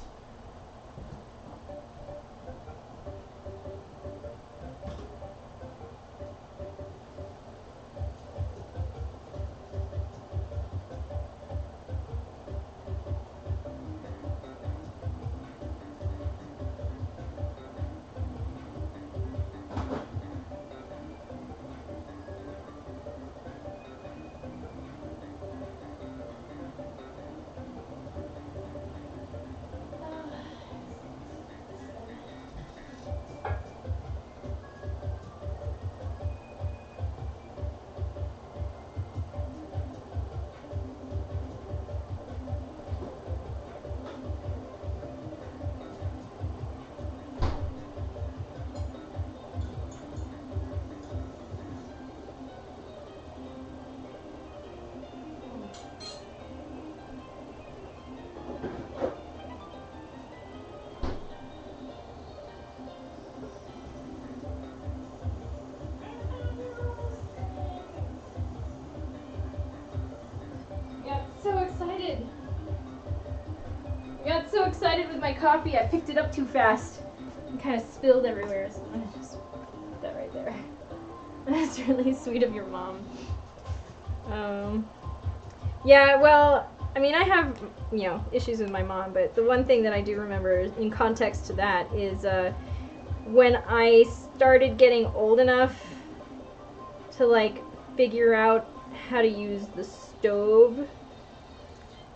Excited with my coffee, I picked it up too fast and kind of spilled everywhere, so I'm gonna just put that right there. That's really sweet of your mom. Yeah, well, I mean, I have, issues with my mom, but the one thing that I do remember in context to that is when I started getting old enough to like figure out how to use the stove,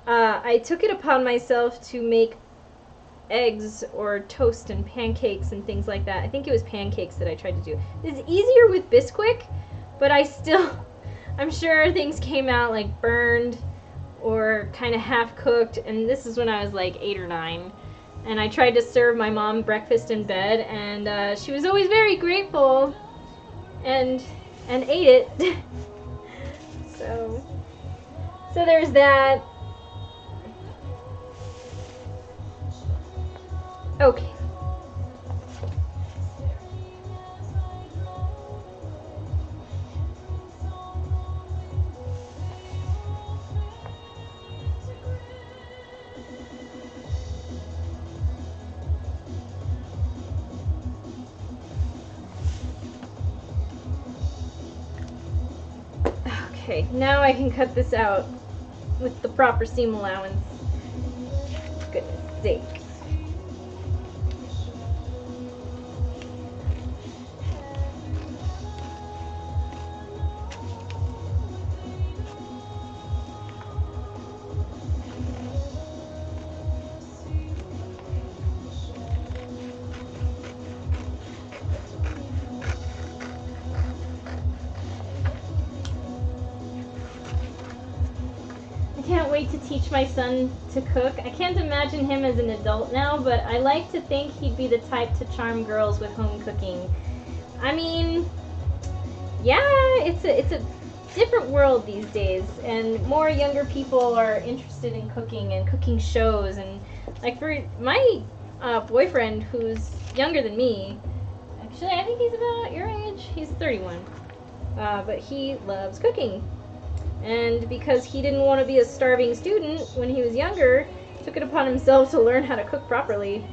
I took it upon myself to make eggs or toast and pancakes and things like that. I think it was pancakes that I tried to do. It's easier with Bisquick, but I'm sure things came out like burned or kind of half cooked, and this is when I was like 8 or 9. And I tried to serve my mom breakfast in bed, and she was always very grateful and ate it. So there's that. Okay. Okay, now I can cut this out with the proper seam allowance. Goodness sake. I can't wait to teach my son to cook. I can't imagine him as an adult now, but I like to think he'd be the type to charm girls with home cooking. I mean, yeah, it's a different world these days, and more younger people are interested in cooking and cooking shows. And like for my boyfriend, who's younger than me, actually I think he's about your age. He's 31, but he loves cooking. And because he didn't want to be a starving student when he was younger, took it upon himself to learn how to cook properly.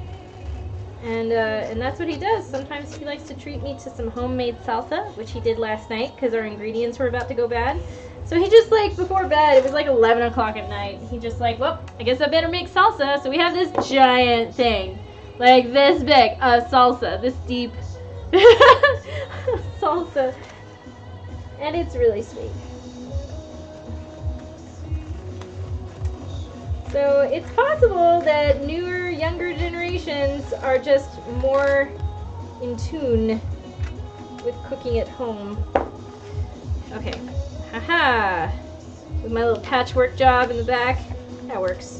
And that's what he does. Sometimes he likes to treat me to some homemade salsa, which he did last night because our ingredients were about to go bad. So he just, like, before bed, it was like 11 o'clock at night, he just like, well, I guess I better make salsa. So we have this giant thing, like this big, of salsa, this deep salsa. And it's really sweet. So it's possible that newer, younger generations are just more in tune with cooking at home. Okay, haha, with my little patchwork job in the back, that works.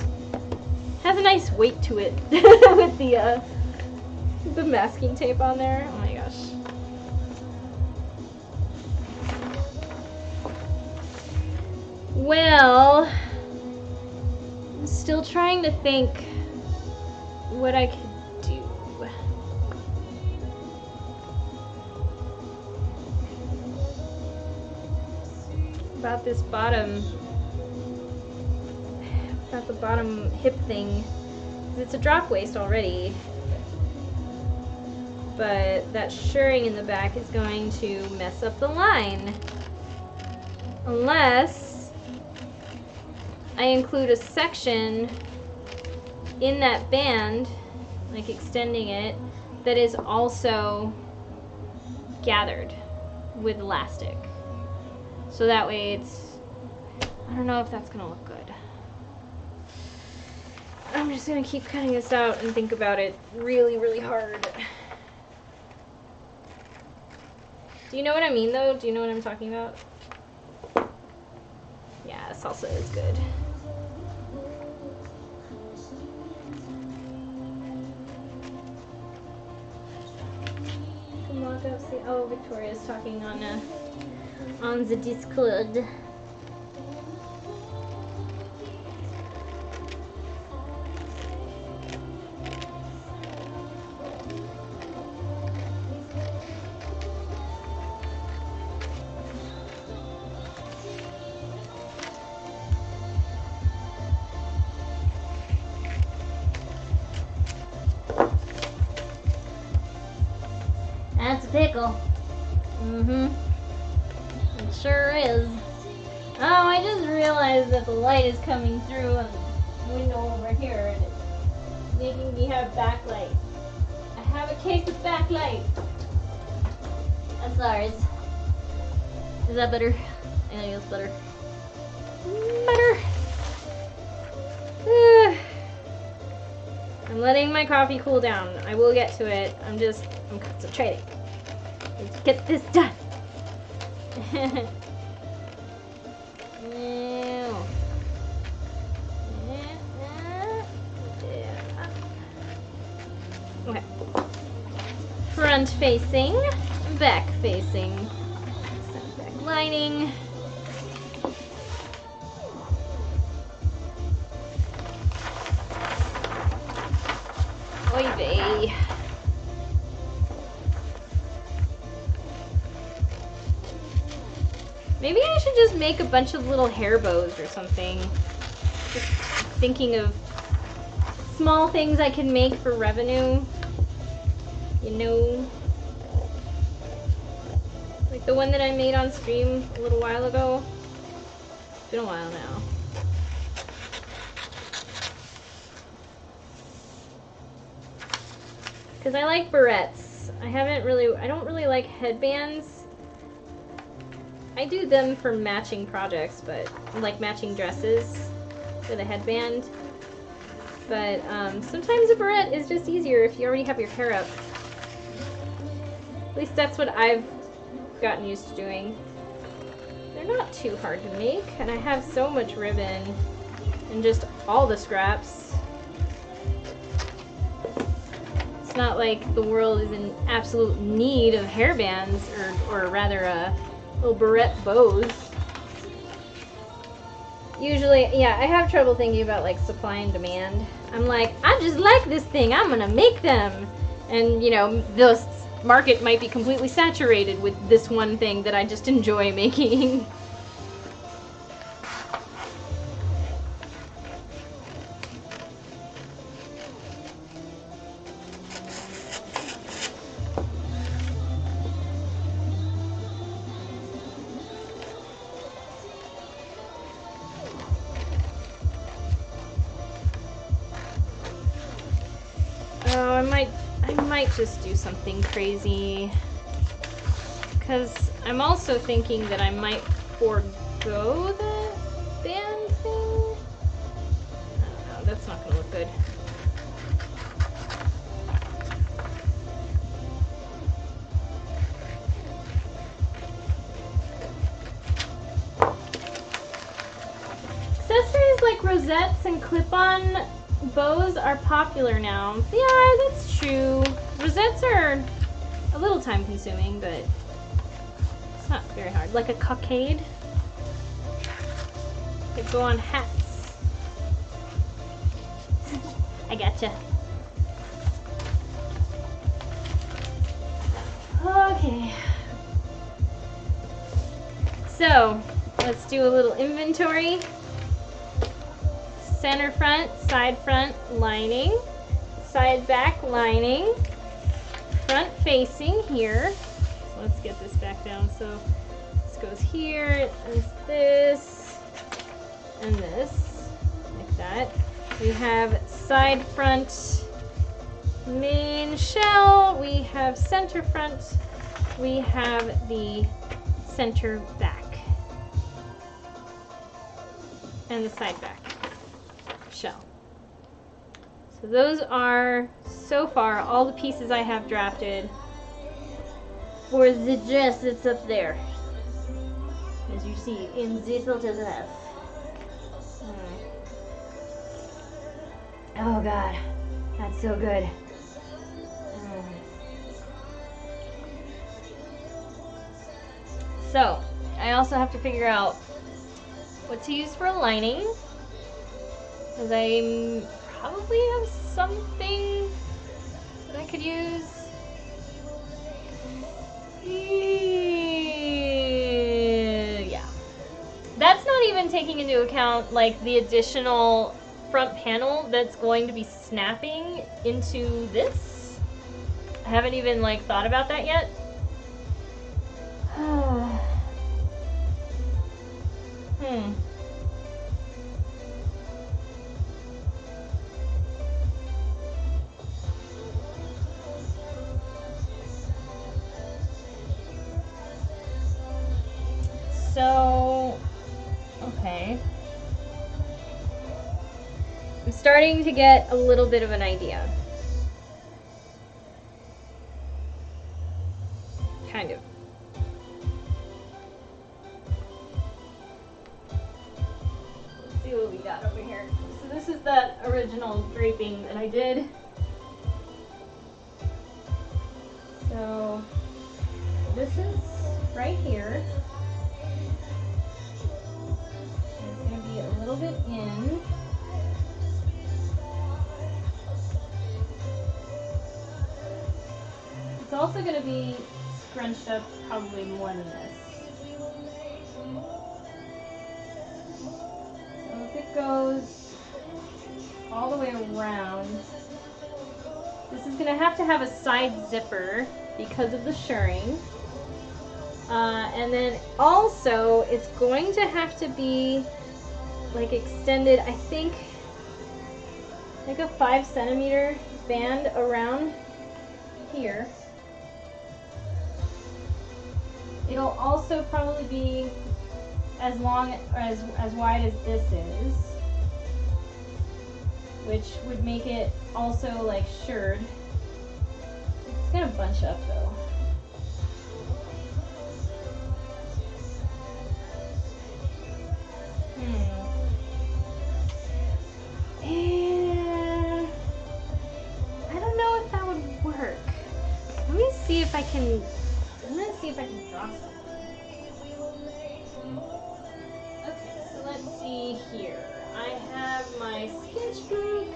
Has a nice weight to it with the masking tape on there. Oh my gosh. Well, still trying to think what I could do. About this bottom, about the bottom hip thing. It's a drop waist already, but that shirring in the back is going to mess up the line. Unless I include a section in that band, like extending it, that is also gathered with elastic. So that way it's, I don't know if that's gonna look good. I'm just gonna keep cutting this out and think about it really, really hard. Do you know what I mean though? Do you know what I'm talking about? Yeah, salsa is good. Oh, Victoria's talking on the Discord. That's a pickle. It sure is. Oh, I just realized that the light is coming through on the window over here and it's making me have backlight. I have a case of backlight. That's ours. Is that better? I think it's better. Better. I'm letting my coffee cool down. I will get to it. I'm concentrating. Let's get this done. Okay. Front facing, back facing. Back lining. Oy vey. Maybe I should just make a bunch of little hair bows or something. Just thinking of small things I can make for revenue. You know, like the one that I made on stream a little while ago. It's been a while now. Because I like barrettes. I don't really like headbands. I do them for matching projects, but like matching dresses with a headband. But sometimes a barrette is just easier if you already have your hair up. At least that's what I've gotten used to doing. They're not too hard to make, and I have so much ribbon and just all the scraps. It's not like the world is in absolute need of hairbands, or rather little barrette bows. Usually, yeah, I have trouble thinking about like supply and demand. I'm like, I just like this thing, I'm gonna make them. And you know, the market might be completely saturated with this one thing that I just enjoy making. Oh, I might just do something crazy. Because I'm also thinking that I might forego the band thing. I don't know, that's not gonna look good. Accessories like rosettes and clip-on bows are popular now. Yeah, that's true. Rosettes are a little time consuming, but it's not very hard. Like a cockade. Could go on hats. I gotcha. Okay. So, let's do a little inventory. Center front, side front lining, side back lining, front facing here. So let's get this back down. So this goes here, this, and this, like that. We have side front main shell, we have center front, we have the center back, and the side back shell. So those are, so far, all the pieces I have drafted for the dress that's up there. As you see in the photograph. Oh god, that's so good. So, I also have to figure out what to use for a lining. Because I probably have something that I could use. Yeah. That's not even taking into account like the additional front panel that's going to be snapping into this. I haven't even like thought about that yet. So, okay. I'm starting to get a little bit of an idea. Kind of. Let's see what we got over here. So this is that original draping that I did. So this is right here. It's going to be a little bit in. also going to be scrunched up probably more than this. So if it goes all the way around, this is going to have a side zipper because of the shirring. And then also it's going to have to be like extended, I think, like a 5 centimeter band around here. It'll also probably be as long or as wide as this is, which would make it also like shirred. It's gonna bunch up though. And I don't know if that would work. Let me see if I can. I'm gonna see if I can draw something. Okay, so let's see here. I have my sketchbook.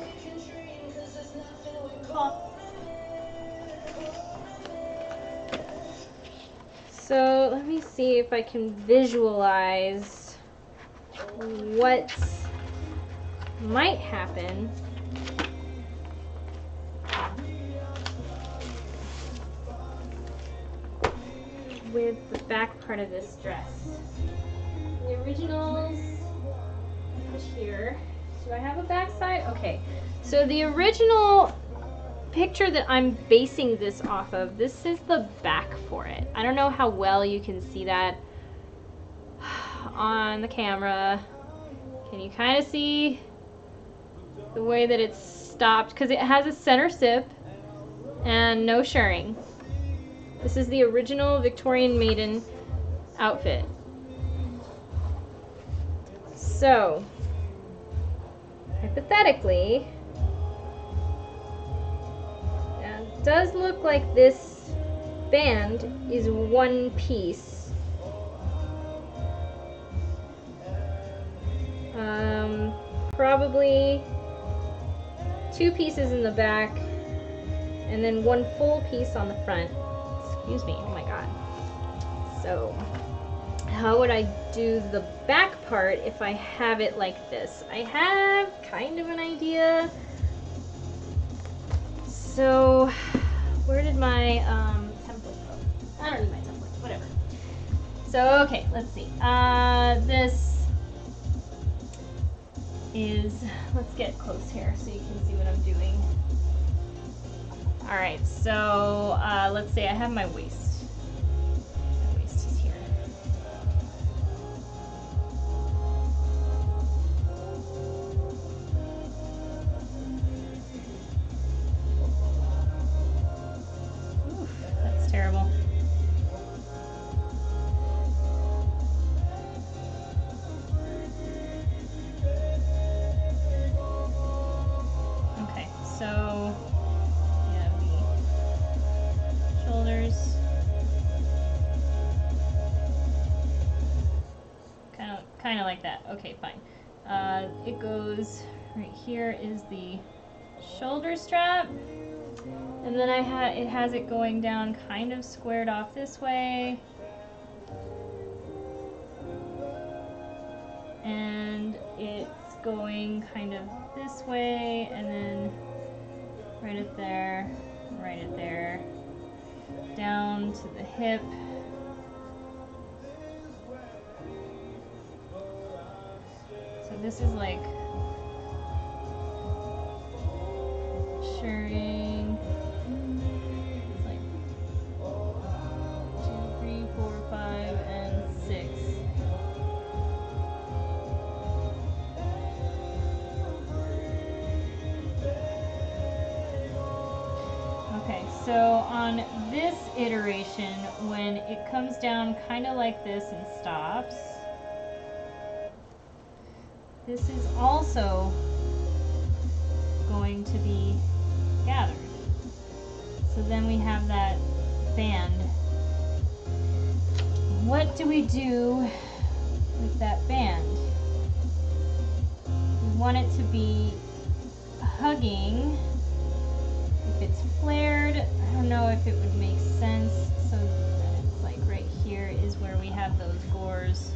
So let me see if I can visualize what might happen with the back part of this dress. The originals here. Do I have a back side? Okay. So the original picture that I'm basing this off of, this is the back for it. I don't know how well you can see that on the camera. Can you kind of see the way that it's stopped? Because it has a center zip and no shirring. This is the original Victorian maiden outfit. So, hypothetically, it does look like this band is one piece. Probably 2 pieces in the back and then 1 full piece on the front. Excuse me, oh my god. So, how would I do the back part if I have it like this? I have kind of an idea. So, where did my template go? I don't need my template, whatever. So, okay, let's see. This is, let's get close here so you can see what I'm doing. Alright, so let's say I have my waist. My waist is here. Oof, that's terrible. Okay, so shoulders, kind of like that. Okay, fine. It goes right here is the shoulder strap, and then it has it going down kind of squared off this way, and it's going kind of this way, and then right at there, right at there, down to the hip. So this is like shirring. It's like 2, 3, 4, 5, and 6. Okay, so on this iteration, when it comes down kind of like this and stops, this is also going to be gathered. So then we have that band. What do we do with that band? We want it to be hugging. If it's flared, I don't know if if it would make sense so that it's like right here is where we have those gores.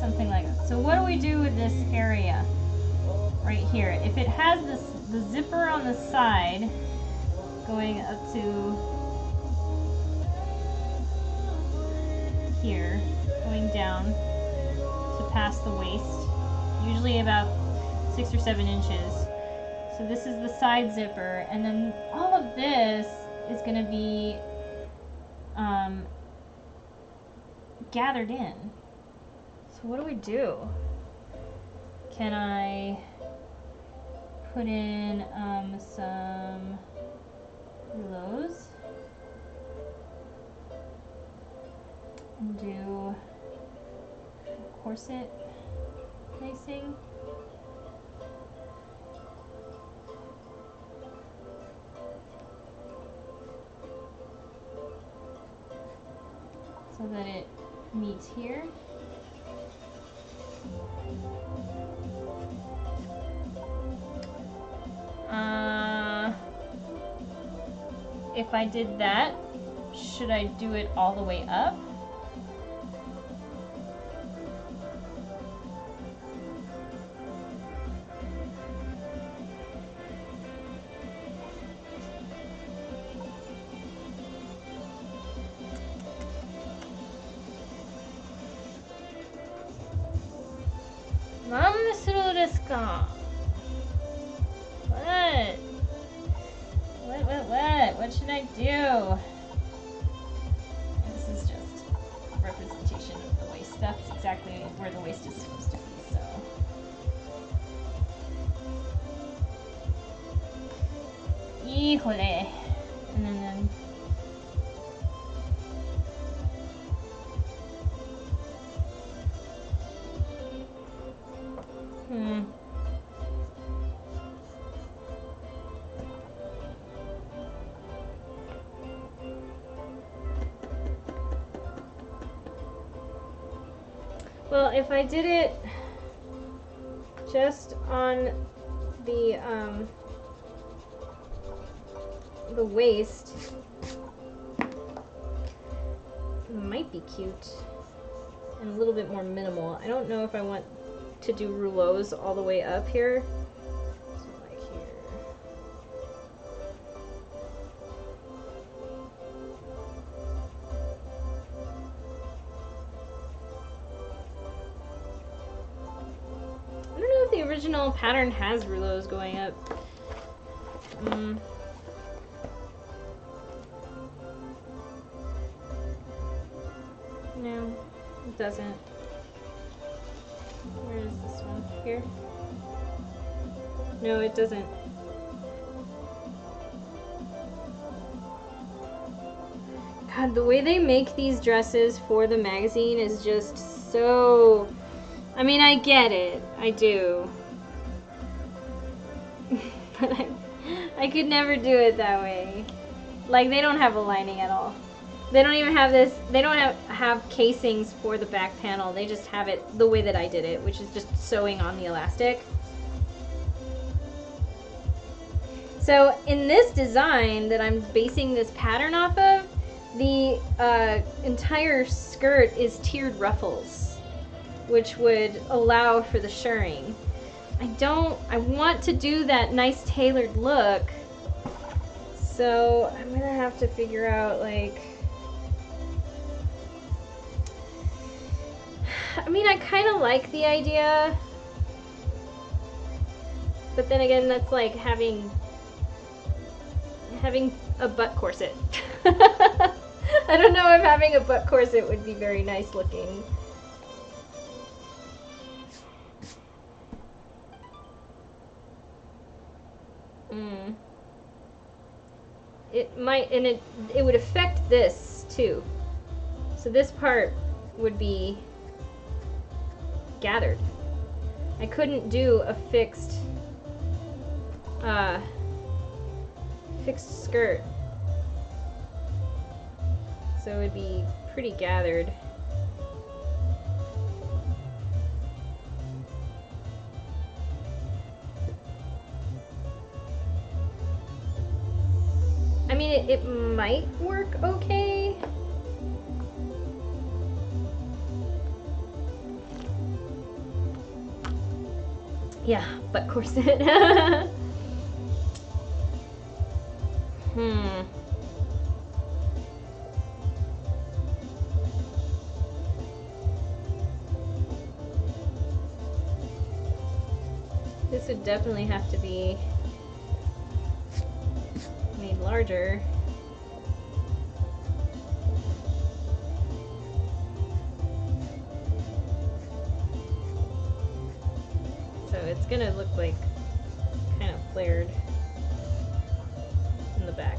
Something like that. So what do we do with this area right here? If it has the zipper on the side going up to here, going down to past the waist, usually about 6 or 7 inches. So this is the side zipper, and then all of this is going to be gathered in. So what do we do? Can I put in some rouleaus and do corset lacing? So that it meets here. If I did that, should I do it all the way up? What should I do? This is just representation of the waist. That's exactly where the waist is supposed to be, so. Híjole. And then well, if I did it just on the waist, it might be cute and a little bit more minimal. I don't know if I want to do rouleaus all the way up here. So like here. I don't know if the original pattern has rouleaus going up. No, it doesn't. Where is this one? Here? No, it doesn't. God, the way they make these dresses for the magazine is just so... I mean, I get it. I do. But I could never do it that way. Like, they don't have a lining at all. They don't even have this, they don't have casings for the back panel. They just have it the way that I did it, which is just sewing on the elastic. So in this design that I'm basing this pattern off of, the entire skirt is tiered ruffles, which would allow for the shirring. I want to do that nice tailored look, so I'm gonna have to figure out, like, I mean, I kind of like the idea, but then again, that's like having a butt corset. I don't know if having a butt corset would be very nice looking. it might, and it would affect this too. So this part would be gathered. I couldn't do a fixed skirt. So it would be pretty gathered. I mean, it might work okay. Yeah, butt corset. This would definitely have to be made larger. So it's gonna look like kind of flared in the back.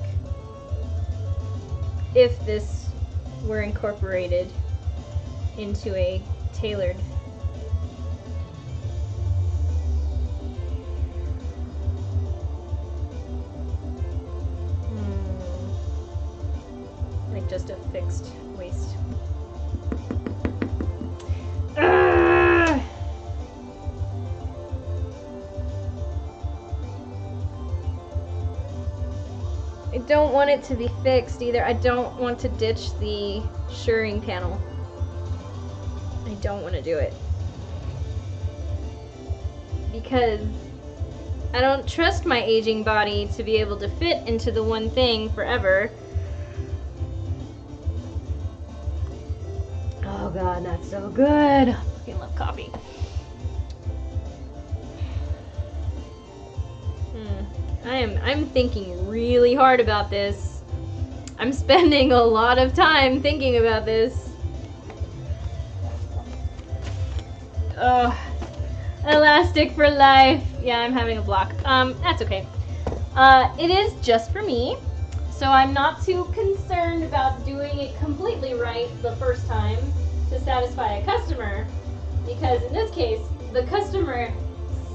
If this were incorporated into a tailored like just a fixed waist. I don't want it to be fixed either. I don't want to ditch the shirring panel. I don't want to do it. Because I don't trust my aging body to be able to fit into the one thing forever. Oh god, that's so good. I fucking love coffee. I'm thinking really hard about this. I'm spending a lot of time thinking about this. Oh, elastic for life. Yeah, I'm having a block. That's okay. It is just for me, so I'm not too concerned about doing it completely right the first time to satisfy a customer, because in this case, the customer,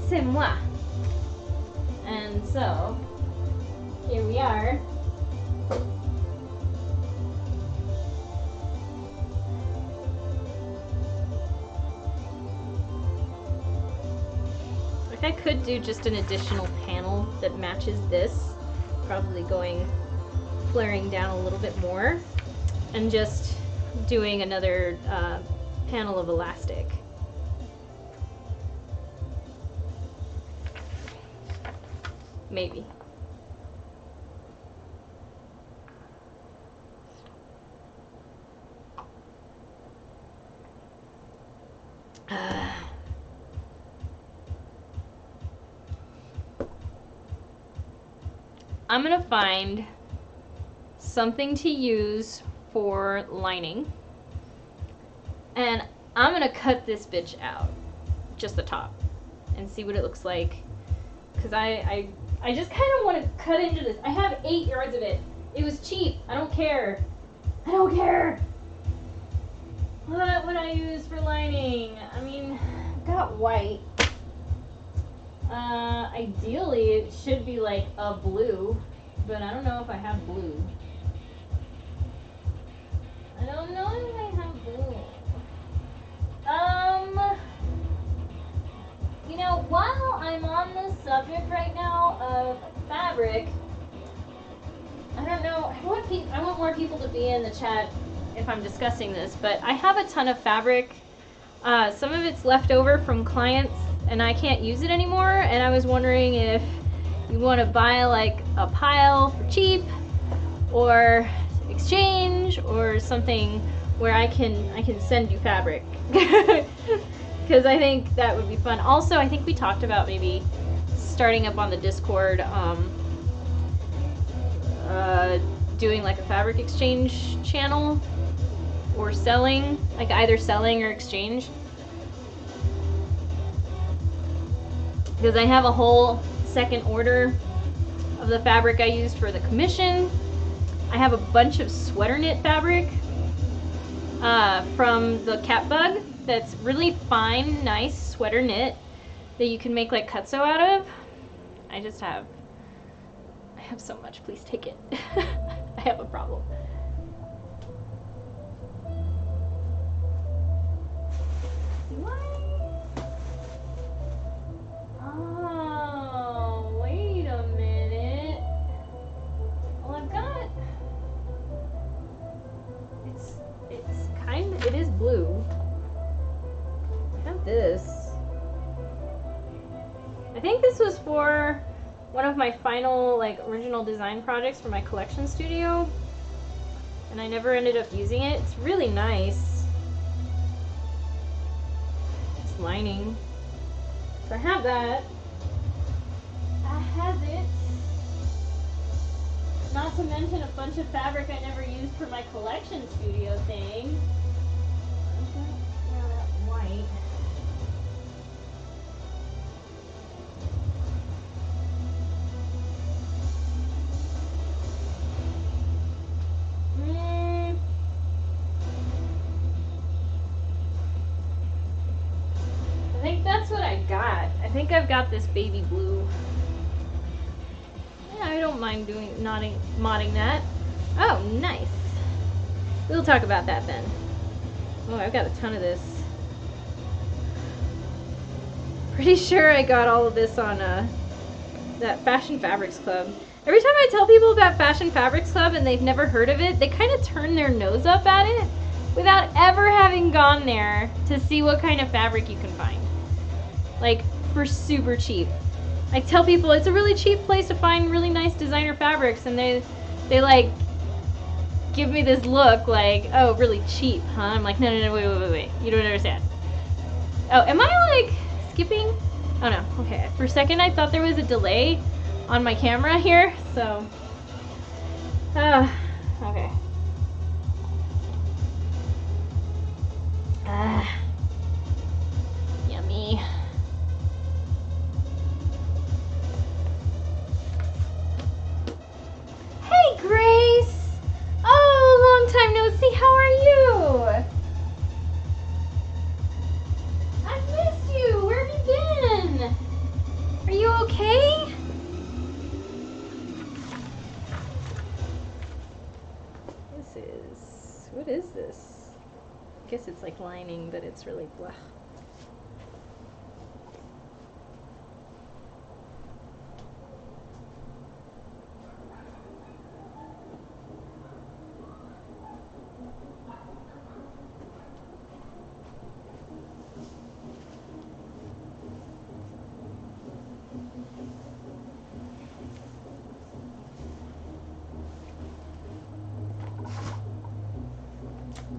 c'est moi. And so, here we are. Like I could do just an additional panel that matches this, probably flaring down a little bit more, and just doing another panel of elastic. Maybe. I'm gonna find something to use for lining, and I'm gonna cut this bitch out, just the top, and see what it looks like, because I just kind of want to cut into this. I have 8 yards of it. It was cheap. I don't care. I don't care. What would I use for lining? I mean, I've got white. Ideally, it should be like a blue, but I don't know if I have blue. I don't know if I have blue. You know, while I'm on the subject right now of fabric, I don't know, I want more people to be in the chat if I'm discussing this, but I have a ton of fabric. Some of it's left over from clients and I can't use it anymore, and I was wondering if you want to buy like a pile for cheap or exchange or something where I can send you fabric. Because I think that would be fun. Also, I think we talked about maybe starting up on the Discord, doing like a fabric exchange channel, or selling, like either selling or exchange. Because I have a whole second order of the fabric I used for the commission. I have a bunch of sweater knit fabric from the cat bug that's really fine, nice sweater knit that you can make like cutso out of. I have so much. Please take it. I have a problem. What? Oh, wait a minute. Well, I've got. It is blue. I have this. I think this was for one of my final like original design projects for my collection studio, and I never ended up using it. It's really nice. It's lining. So I have that. I have it. Not to mention a bunch of fabric I never used for my collection studio thing. White. I think that's what I got. I think I've got this baby blue. Yeah, I don't mind modding that. Oh, nice. We'll talk about that then. Oh, I've got a ton of this. Pretty sure I got all of this on that Fashion Fabrics Club. Every time I tell people about Fashion Fabrics Club and they've never heard of it, they kind of turn their nose up at it without ever having gone there to see what kind of fabric you can find. Like, for super cheap. I tell people it's a really cheap place to find really nice designer fabrics, and they like give me this look like, oh, really cheap, huh? I'm like, no, wait. You don't understand. Oh, am I like skipping? Oh no, okay. For a second I thought there was a delay on my camera here, so. Okay. Yummy. Hey, Grace! Oh, long time no see. How are you? I've missed you. Where have you been? Are you okay? What is this? I guess it's like lining, but it's really blah.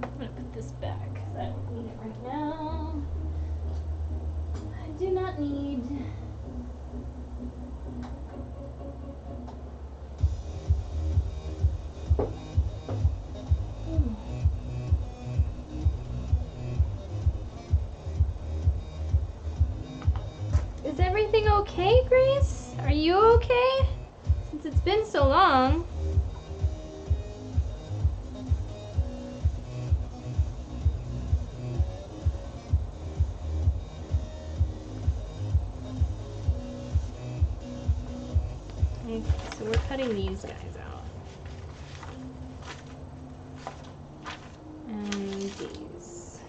I'm gonna put this back because I don't need it right now. I do not need. Is everything okay, Grace? Are you okay? Since it's been so long. So we're cutting these guys out. And these.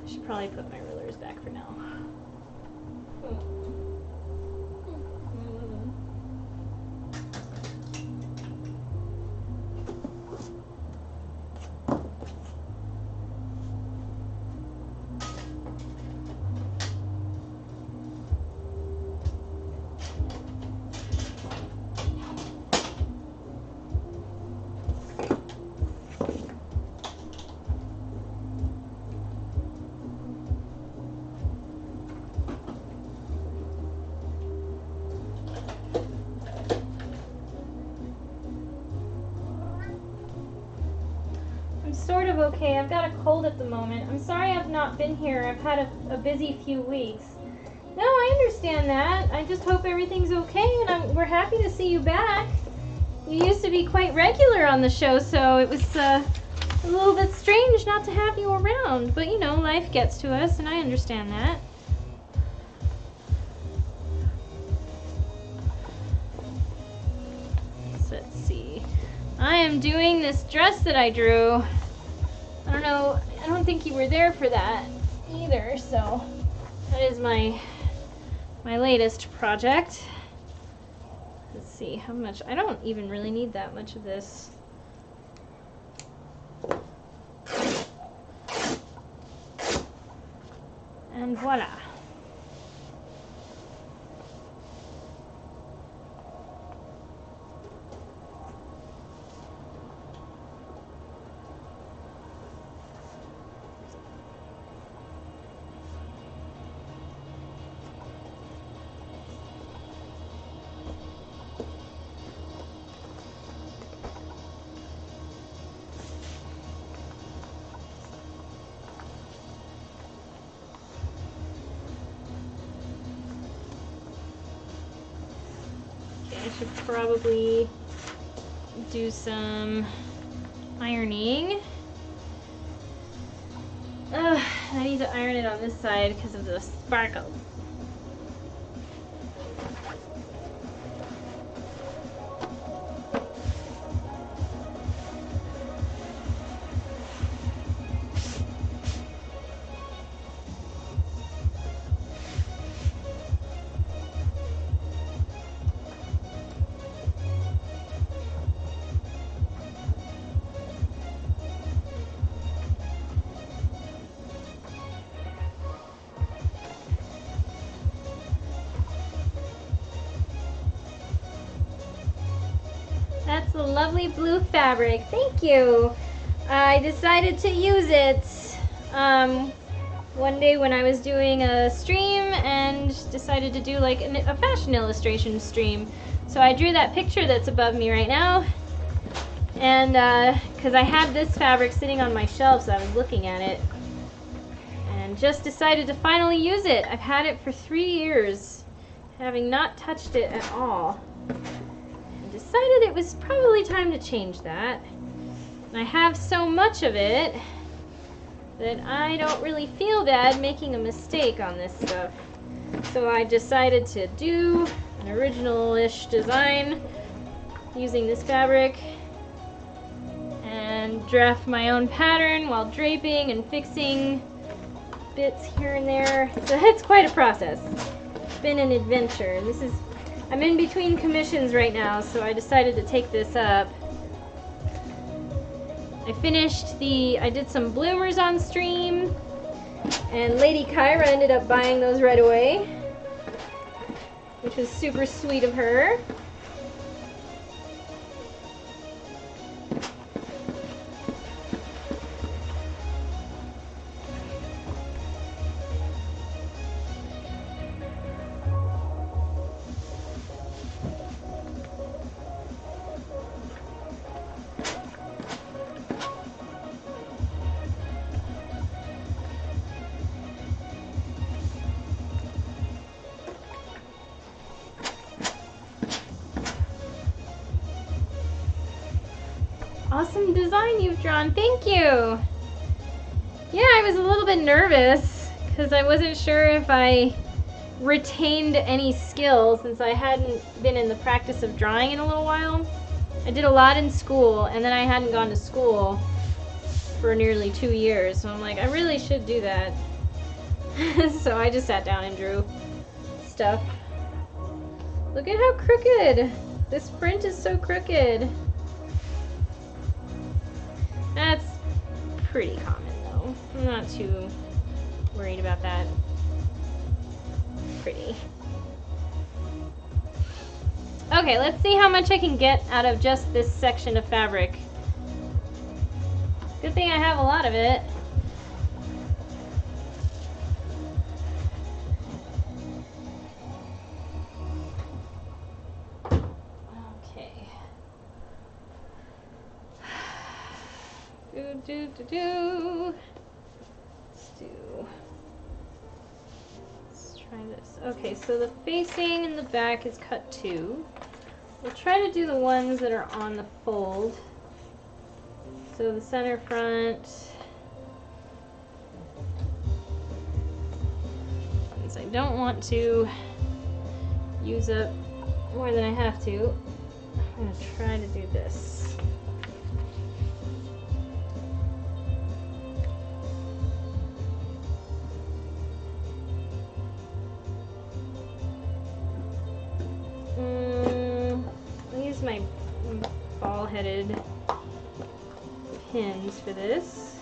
I should probably put my rulers back for now. Sort of okay. I've got a cold at the moment. I'm sorry I've not been here. I've had a busy few weeks. understand that. I just hope everything's okay, and we're happy to see you back. You used to be quite regular on the show, so it was a little bit strange not to have you around. But you know, life gets to us, and I understand that. So let's see. I am doing this dress that I drew. I don't know, I don't think you were there for that either, so that is my latest project. Let's see how much. I don't even really need that much of this. And voila. I should probably do some ironing. I need to iron it on this side because of the sparkle. That's a lovely blue fabric. Thank you. I decided to use it one day when I was doing a stream and decided to do like a fashion illustration stream. So I drew that picture that's above me right now. And because I had this fabric sitting on my shelf, so I was looking at it. And just decided to finally use it. I've had it for 3 years, having not touched it at all. Decided it was probably time to change that. And I have so much of it that I don't really feel bad making a mistake on this stuff. So I decided to do an original-ish design using this fabric and draft my own pattern while draping and fixing bits here and there. So it's quite a process. It's been an adventure. I'm in between commissions right now, so I decided to take this up. I did some bloomers on stream, and Lady Kyra ended up buying those right away, which was super sweet of her. Awesome design you've drawn. Thank you. Yeah, I was a little bit nervous because I wasn't sure if I retained any skill since I hadn't been in the practice of drawing in a little while. I did a lot in school, and then I hadn't gone to school for nearly 2 years, so I'm like, I really should do that. So I just sat down and drew stuff. Look at how crooked. This print is so crooked. That's pretty common though. I'm not too worried about that. Pretty. Okay, let's see how much I can get out of just this section of fabric. Good thing I have a lot of it. Let's do. Let's try try this. Okay, so the facing in the back is cut 2. We'll try to do the ones that are on the fold. So the center front. Since I don't want to use up more than I have to, I'm going to try to do this. I'll use my ball-headed pins for this.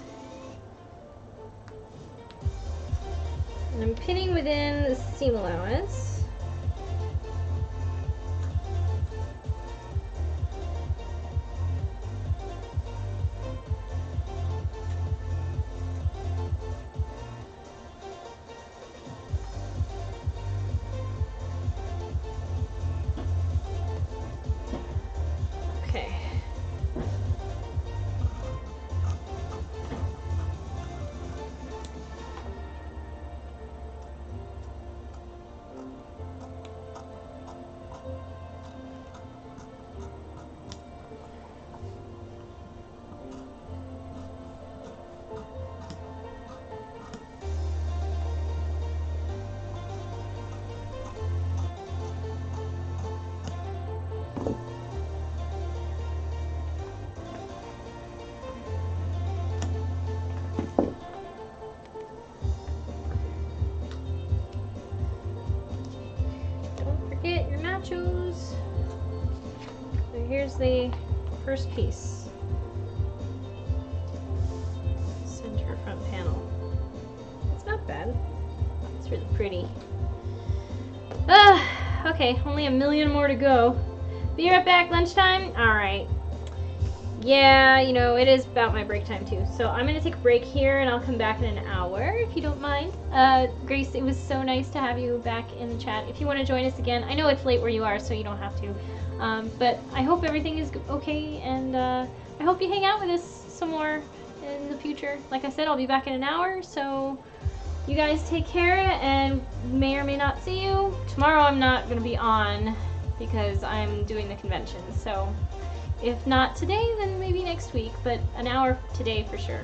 And I'm pinning within the seam allowance. Okay. Get your nachos. So here's the first piece. Center front panel. It's not bad. It's really pretty. Okay, only a million more to go. Be right back, lunchtime? Alright. Yeah, you know, it is about my break time too. So I'm going to take a break here and I'll come back in an hour if you don't mind. Grace, it was so nice to have you back in the chat. If you want to join us again, I know it's late where you are, so you don't have to. But I hope everything is okay, and I hope you hang out with us some more in the future. Like I said, I'll be back in an hour, so you guys take care and may or may not see you. Tomorrow I'm not going to be on because I'm doing the convention, so if not today, then maybe next week, but an hour today for sure.